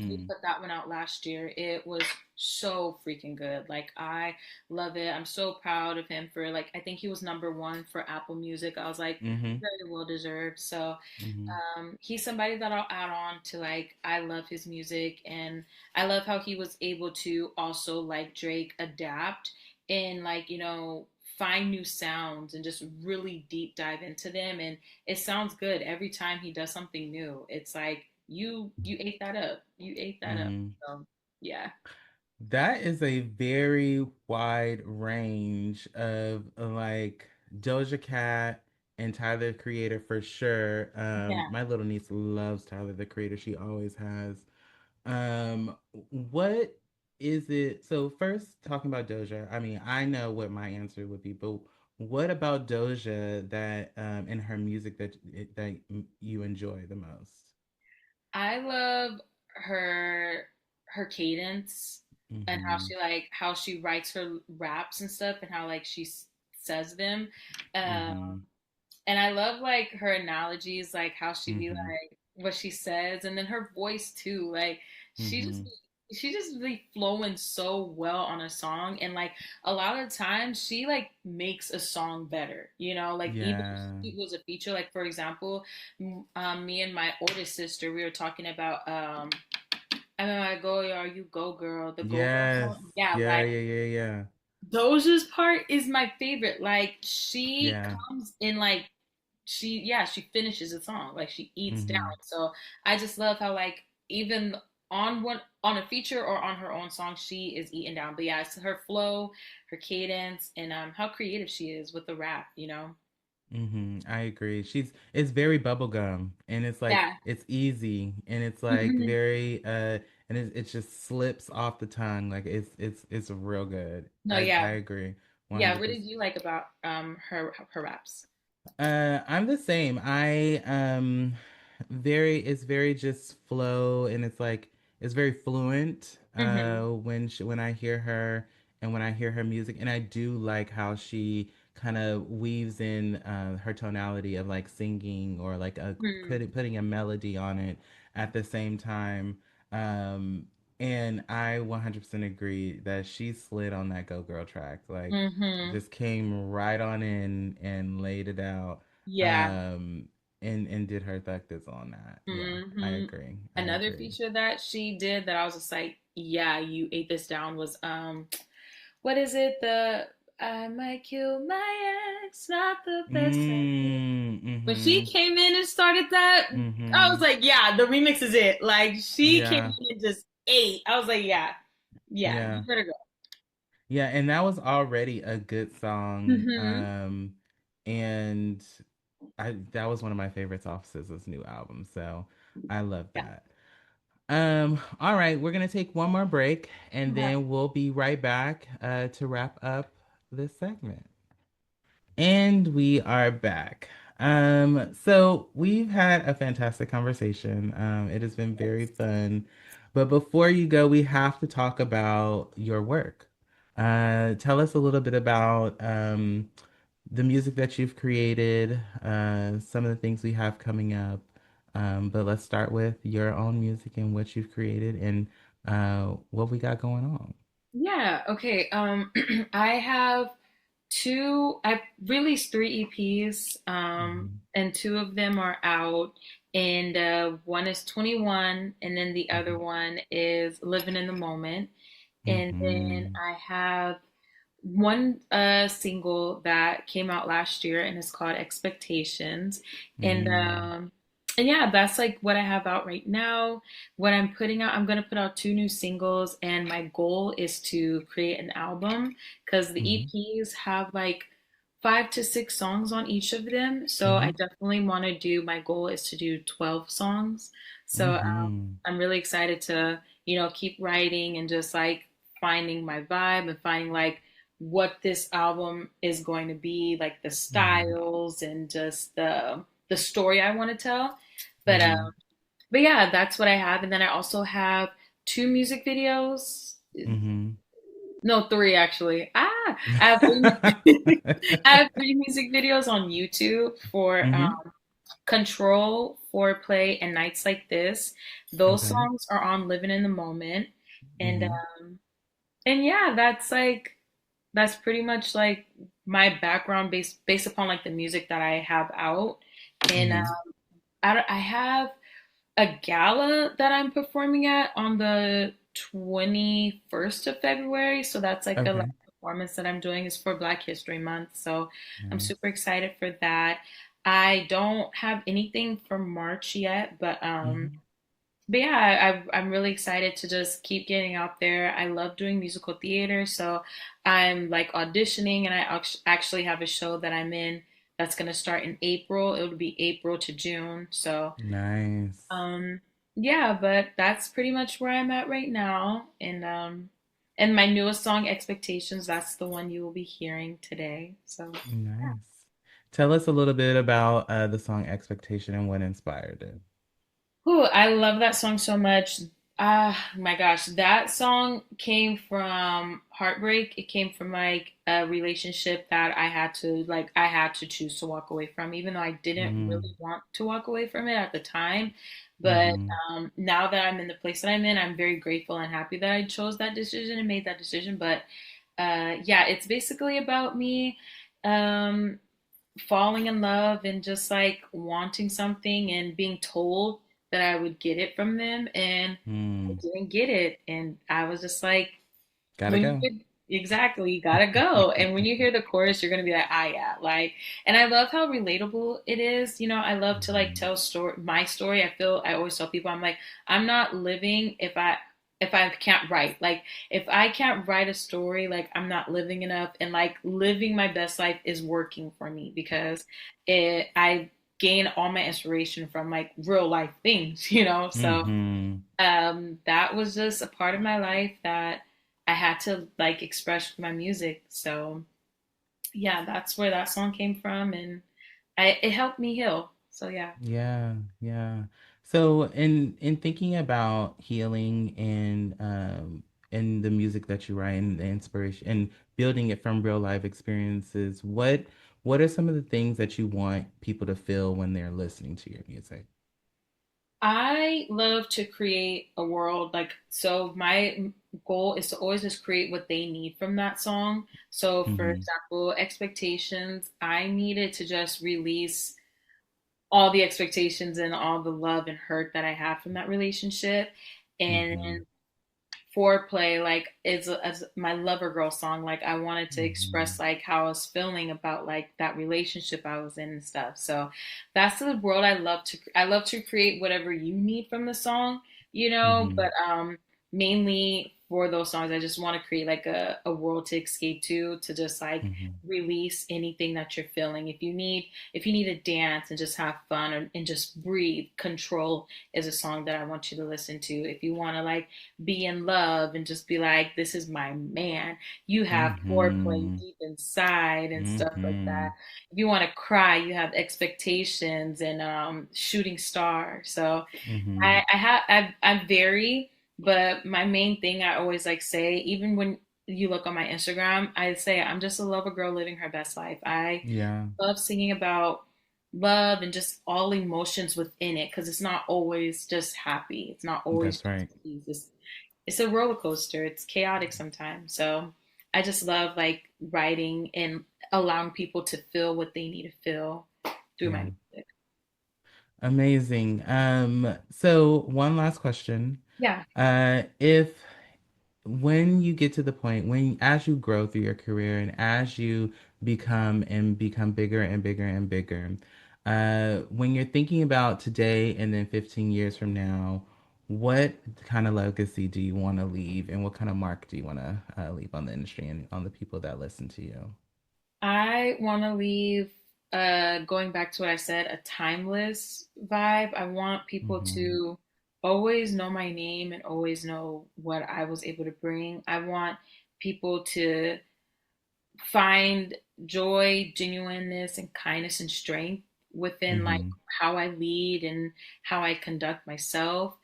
He Mm-hmm. put that one out last year. It was so freaking good. Like I love it. I'm so proud of him for like I think he was number one for Apple Music. I was like Mm-hmm. very well deserved. So Mm-hmm. he's somebody that I'll add on to like I love his music and I love how he was able to also like Drake adapt and like find new sounds and just really deep dive into them and it sounds good every time he does something new. It's like you ate that up. You ate that up. Mm-hmm. So yeah. That is a very wide range of like Doja Cat and Tyler the Creator for sure. Yeah. My little niece loves Tyler the Creator. She always has. What is it? So first, talking about Doja, I mean, I know what my answer would be, but what about Doja that in her music that you enjoy the most? I love her cadence and Mm-hmm. how she writes her raps and stuff and how like she says them. Um Mm-hmm. and I love like her analogies, like how she be Mm-hmm. like what she says, and then her voice too. Like she just Mm-hmm. she just really flowing so well on a song, and like a lot of times she like makes a song better. Like even if Yeah. it was a feature, like for example, me and my oldest sister, we were talking about I mean, I go, are you go girl, the go girl Yes. song. Yeah, Yeah, like yeah, yeah, yeah. Doja's part is my favorite. Like she Yeah. comes in like she finishes the song like she eats down. Mm-hmm. So I just love how like even on a feature or on her own song she is eaten down. But yeah, it's her flow, her cadence, and how creative she is with the rap. Mm-hmm. I agree. It's very bubblegum and it's like Yeah. it's easy and it's like Mhm. very and it just slips off the tongue. Like it's real good. No, I yeah, agree yeah. What did 100%. you like about her raps? I'm the same. it's very just flow, and it's like it's very fluent Mm-hmm. when I hear her and when I hear her music. And I do like how she kind of weaves in her tonality of like singing or like putting a melody on it at the same time. um and I 100% agree that she slid on that Go Girl track, like Mm-hmm. just came right on in and laid it out. Yeah. um and did her thugdess on that. Yeah, I Mm-hmm. agree. I Another agree. feature that she did that I was just like, yeah, you ate this down was what is it? The I might kill my ex, not the best friend. When she Mm-hmm. came in and started that, I was Mm-hmm. like, yeah, the remix is it. Like she came Yeah. in and just ate. I was like, yeah, yeah, you Yeah. better go. Yeah, and that was already a good song. Mm-hmm. And I that was one of my favorites off SZA's new album. So I love Yeah. that. All right, we're gonna take one more break and Okay. then we'll be right back to wrap up this segment. And we are back. So we've had a fantastic conversation. It has been very fun. But before you go, we have to talk about your work. Tell us a little bit about the music that you've created, some of the things we have coming up. But let's start with your own music and what you've created and what we got going on. Yeah, okay. I have I've released three EPs, Hmm. and two of them are out. And one is 21, and then the other one is Living in the Moment. And then Hmm. I have one single that came out last year and it's called Expectations. And Hmm. and yeah, that's like what I have out right now. What I'm putting out, I'm gonna put out two new singles, and my goal is to create an album because the Hmm. EPs have like 5 to 6 songs on each of them. So I Hmm. definitely want to do, my goal is to do 12 songs. So Hmm. I'm really excited to, keep writing and just like finding my vibe and finding like what this album is going to be, like the Hmm. styles and just the story I want to tell. But Hmm. yeah, that's what I have. And then I also have two music videos. Hmm. No, three actually. I have three. I have three music videos on YouTube for Hmm. Control, Foreplay, and Nights Like This. Those Okay. songs are on Living in the Moment, and Hmm. yeah, that's pretty much like my background based upon like the music that I have out. And Hmm. I have a gala that I'm performing at on the 21st of February. So that's like a live Okay. performance that I'm doing is for Black History Month. So I'm Nice. super excited for that. I don't have anything for March yet, Hmm. but yeah, I'm really excited to just keep getting out there. I love doing musical theater, so I'm like auditioning, and I actually have a show that I'm in that's gonna start in April. It'll be April to June. So, Nice. um, yeah, but that's pretty much where I'm at right now. And my newest song, Expectations, that's the one you will be hearing today. So, yeah. Nice. Tell us a little bit about the song Expectation and what inspired it. Ooh, I love that song so much. Ah, my gosh, that song came from heartbreak. It came from like a relationship that I had to choose to walk away from, even though I didn't Mm. really want to walk away from it at the time. But Hmm. now that I'm in the place that I'm in, I'm very grateful and happy that I chose that decision and made that decision. But yeah, it's basically about me. Um, Falling in love and just like wanting something and being told that I would get it from them, and I Mm. didn't get it, and I was just like, Gotta when you go. exactly, you gotta go. And when you hear the chorus, you're gonna be like, ah, yeah, like. And I love how relatable it is. I love to like Hmm. tell my story. I always tell people, I'm like, I'm not living if I can't write. Like, if I can't write a story, like I'm not living enough. And like living my best life is working for me because I gain all my inspiration from like real life things, So Hmm. that was just a part of my life that I had to like express with my music. So yeah, that's where that song came from, and it helped me heal. So yeah. Yeah, yeah. So in thinking about healing and the music that you write and the inspiration and building it from real life experiences, what are some of the things that you want people to feel when they're listening to your music? I love to create a world like so my goal is to always just create what they need from that song. So for Mm-hmm. example, expectations, I needed to just release all the expectations and all the love and hurt that I had from that relationship. And Mm-hmm. foreplay like is as my lover girl song, like I wanted to Mm-hmm. express like how I was feeling about like that relationship I was in and stuff. So that's the world I love to create whatever you need from the song, you know, Mm-hmm. but mainly for those songs I just want to create like a world to escape to just like Mm-hmm. release anything that you're feeling. If you need to dance and just have fun and just breathe, Control is a song that I want you to listen to. If you want to like be in love and just be like, this is my man. You have foreplay Mm-hmm. deep inside and stuff like Mm-hmm. that. If you want to cry, you have expectations and shooting star. So Mm-hmm. I vary, but my main thing I always like say, even when you look on my Instagram, I say I'm just a lover girl living her best life. I Yeah, love singing about love and just all emotions within it because it's not always just happy. It's not always that's just right. easy. It's a roller coaster. It's chaotic sometimes. So I just love like writing and allowing people to feel what they need to feel through my Yeah. music. So one last question. Yeah. If when you get to the point when as you grow through your career and as you become bigger and bigger and bigger, when you're thinking about today and then 15 years from now, what kind of legacy do you want to leave and what kind of mark do you want to leave on the industry and on the people that listen to you? I want to leave, going back to what I said, a timeless vibe. I want people Mm-hmm. to always know my name and always know what I was able to bring. I want people to find joy, genuineness, and kindness and strength within like Mm-hmm. how I lead and how I conduct myself.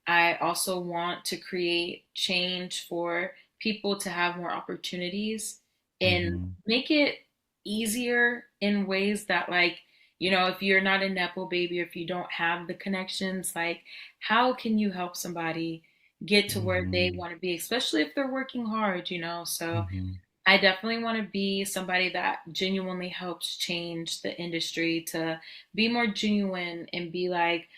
I also want to create change for people to have more opportunities and Mm-hmm. make it easier in ways that like if you're not a nepo baby or if you don't have the connections, like how can you help somebody get to where they Mm-hmm. want to be, especially if they're working hard. So Mm-hmm. I definitely want to be somebody that genuinely helps change the industry to be more genuine and be like,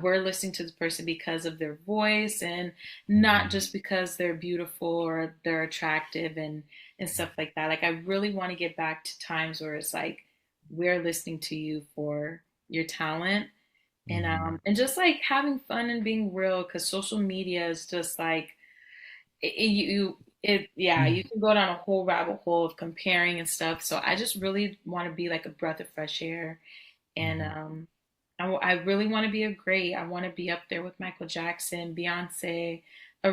we're listening to this person because of their voice and not Mm-hmm. just because they're beautiful or they're attractive and stuff like that. Like, I really want to get back to times where it's like, we're listening to you for your talent Mm-hmm. and just like having fun and being real because social media is just like, yeah, you can go down a whole rabbit hole of comparing and stuff. So I just really want to be like a breath of fresh air, and Mm-hmm. I really want to be a great. I want to be up there with Michael Jackson, Beyonce,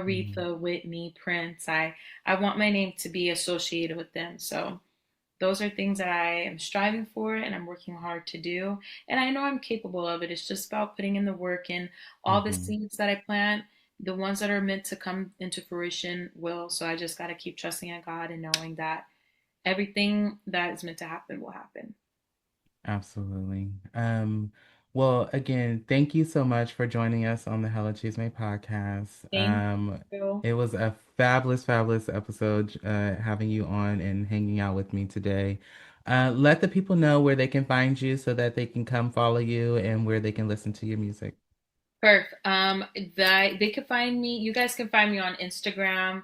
Mm-hmm. Aretha, Whitney, Prince. I want my name to be associated with them. So those are things that I am striving for and I'm working hard to do. And I know I'm capable of it. It's just about putting in the work and all the Mm-hmm. seeds that I plant, the ones that are meant to come into fruition will. So I just got to keep trusting in God and knowing that everything that is meant to happen will happen. Absolutely. Well, again, thank you so much for joining us on the Hella Chisme podcast. Thank you. It was a fabulous, fabulous episode having you on and hanging out with me today. Let the people know where they can find you so that they can come follow you and where they can listen to your music. Perf. They could find me. You guys can find me on Instagram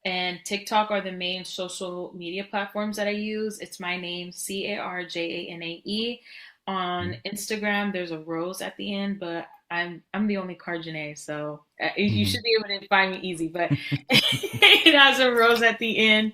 and TikTok are the main social media platforms that I use. It's my name, Carjanae. On Instagram, there's a rose at the end, but I'm the only Carjanae, so you Mm-hmm. should be able to find me easy. But it has a rose at the end.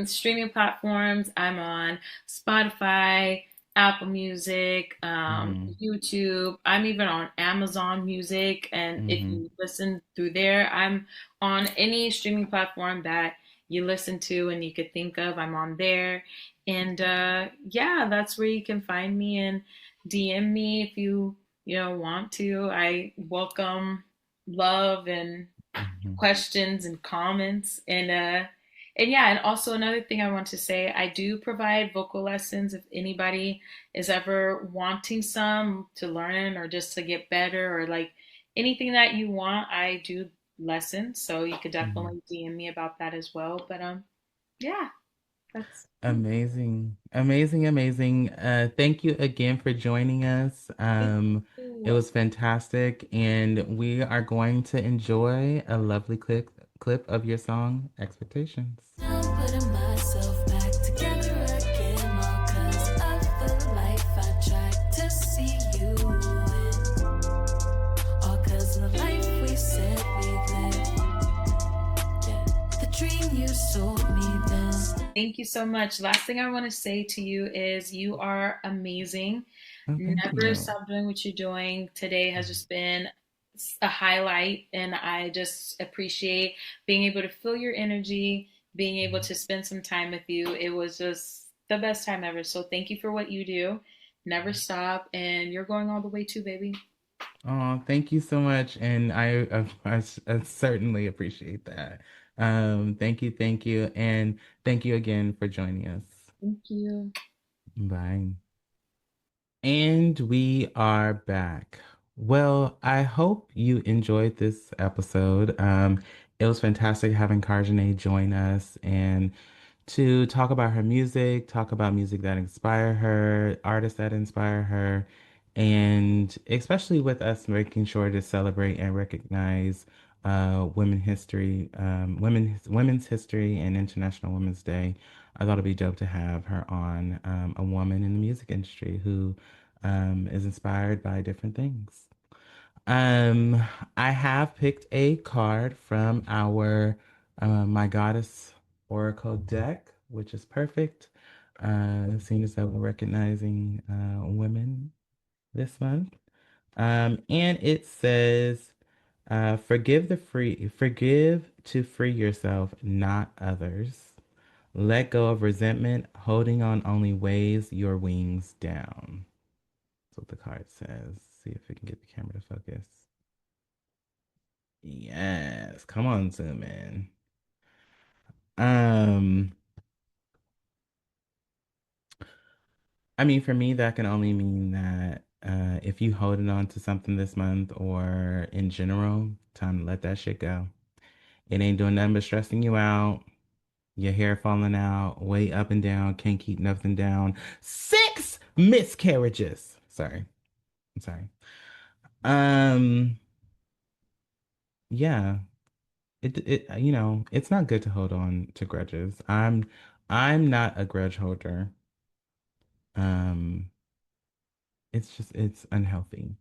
Streaming platforms, I'm on Spotify, Apple Music, Mm-hmm. YouTube. I'm even on Amazon Music, and if Mm-hmm. you listen through there, I'm on any streaming platform that you listen to and you could think of. I'm on there. And yeah, that's where you can find me. And DM me if you want to. I welcome love and Mhm. questions and comments and yeah, and also another thing I want to say, I do provide vocal lessons if anybody is ever wanting some to learn or just to get better or like anything that you want. I do lessons, so you could Mhm. definitely DM me about that as well. But yeah, that's Amazing, amazing, amazing. Thank you again for joining us. thank It you. was fantastic, and we are going to enjoy a lovely clip of your song, Expectations. Now putting myself back together again, all 'cause of the life I tried to see you in, all 'cause of the life we said we'd live. Yeah, the dream you sold me then. Thank you so much. Last thing I want to say to you is you are amazing. Oh, thank Never you. stop doing what you're doing. Today has just been a highlight, and I just appreciate being able to feel your energy, being able to spend some time with you. It was just the best time ever. So thank you for what you do. Never stop, and you're going all the way too, baby. Oh, thank you so much, and I certainly appreciate that. Thank you, and thank you again for joining us. Thank you. Bye. And we are back. Well, I hope you enjoyed this episode. It was fantastic having Carjanae join us and to talk about her music, talk about music that inspire her, artists that inspire her, and especially with us making sure to celebrate and recognize women's history and International Women's Day. I thought it'd be dope to have her on, a woman in the music industry who is inspired by different things. Um, I have picked a card from our My Goddess Oracle deck, which is perfect. Seeing as that we're recognizing women this month. And it says, forgive to free yourself, not others. Let go of resentment, holding on only weighs your wings down. That's what the card says. See if we can get the camera to focus. Yes, come on, zoom in. Um, I mean, for me, that can only mean that if you holding on to something this month or in general, time to let that shit go. It ain't doing nothing but stressing you out. Your hair falling out, way up and down, can't keep nothing down. 6 miscarriages. Sorry, I'm sorry. Um, yeah, it's not good to hold on to grudges. I'm not a grudge holder. Um, it's unhealthy.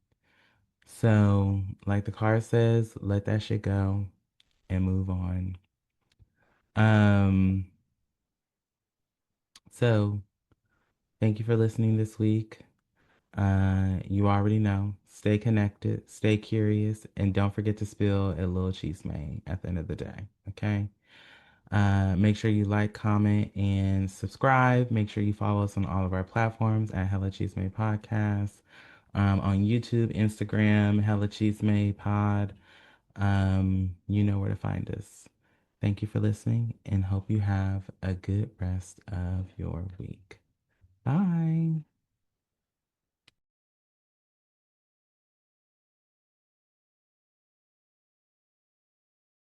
So, like the card says, let that shit go and move on. Um, so thank you for listening this week. You already know. Stay connected, stay curious, and don't forget to spill a little chisme at the end of the day. Okay. Make sure you like, comment, and subscribe. Make sure you follow us on all of our platforms at Hella Chisme Podcast. On YouTube, Instagram, Hella Chisme Pod. You know where to find us. Thank you for listening and hope you have a good rest of your week. Bye.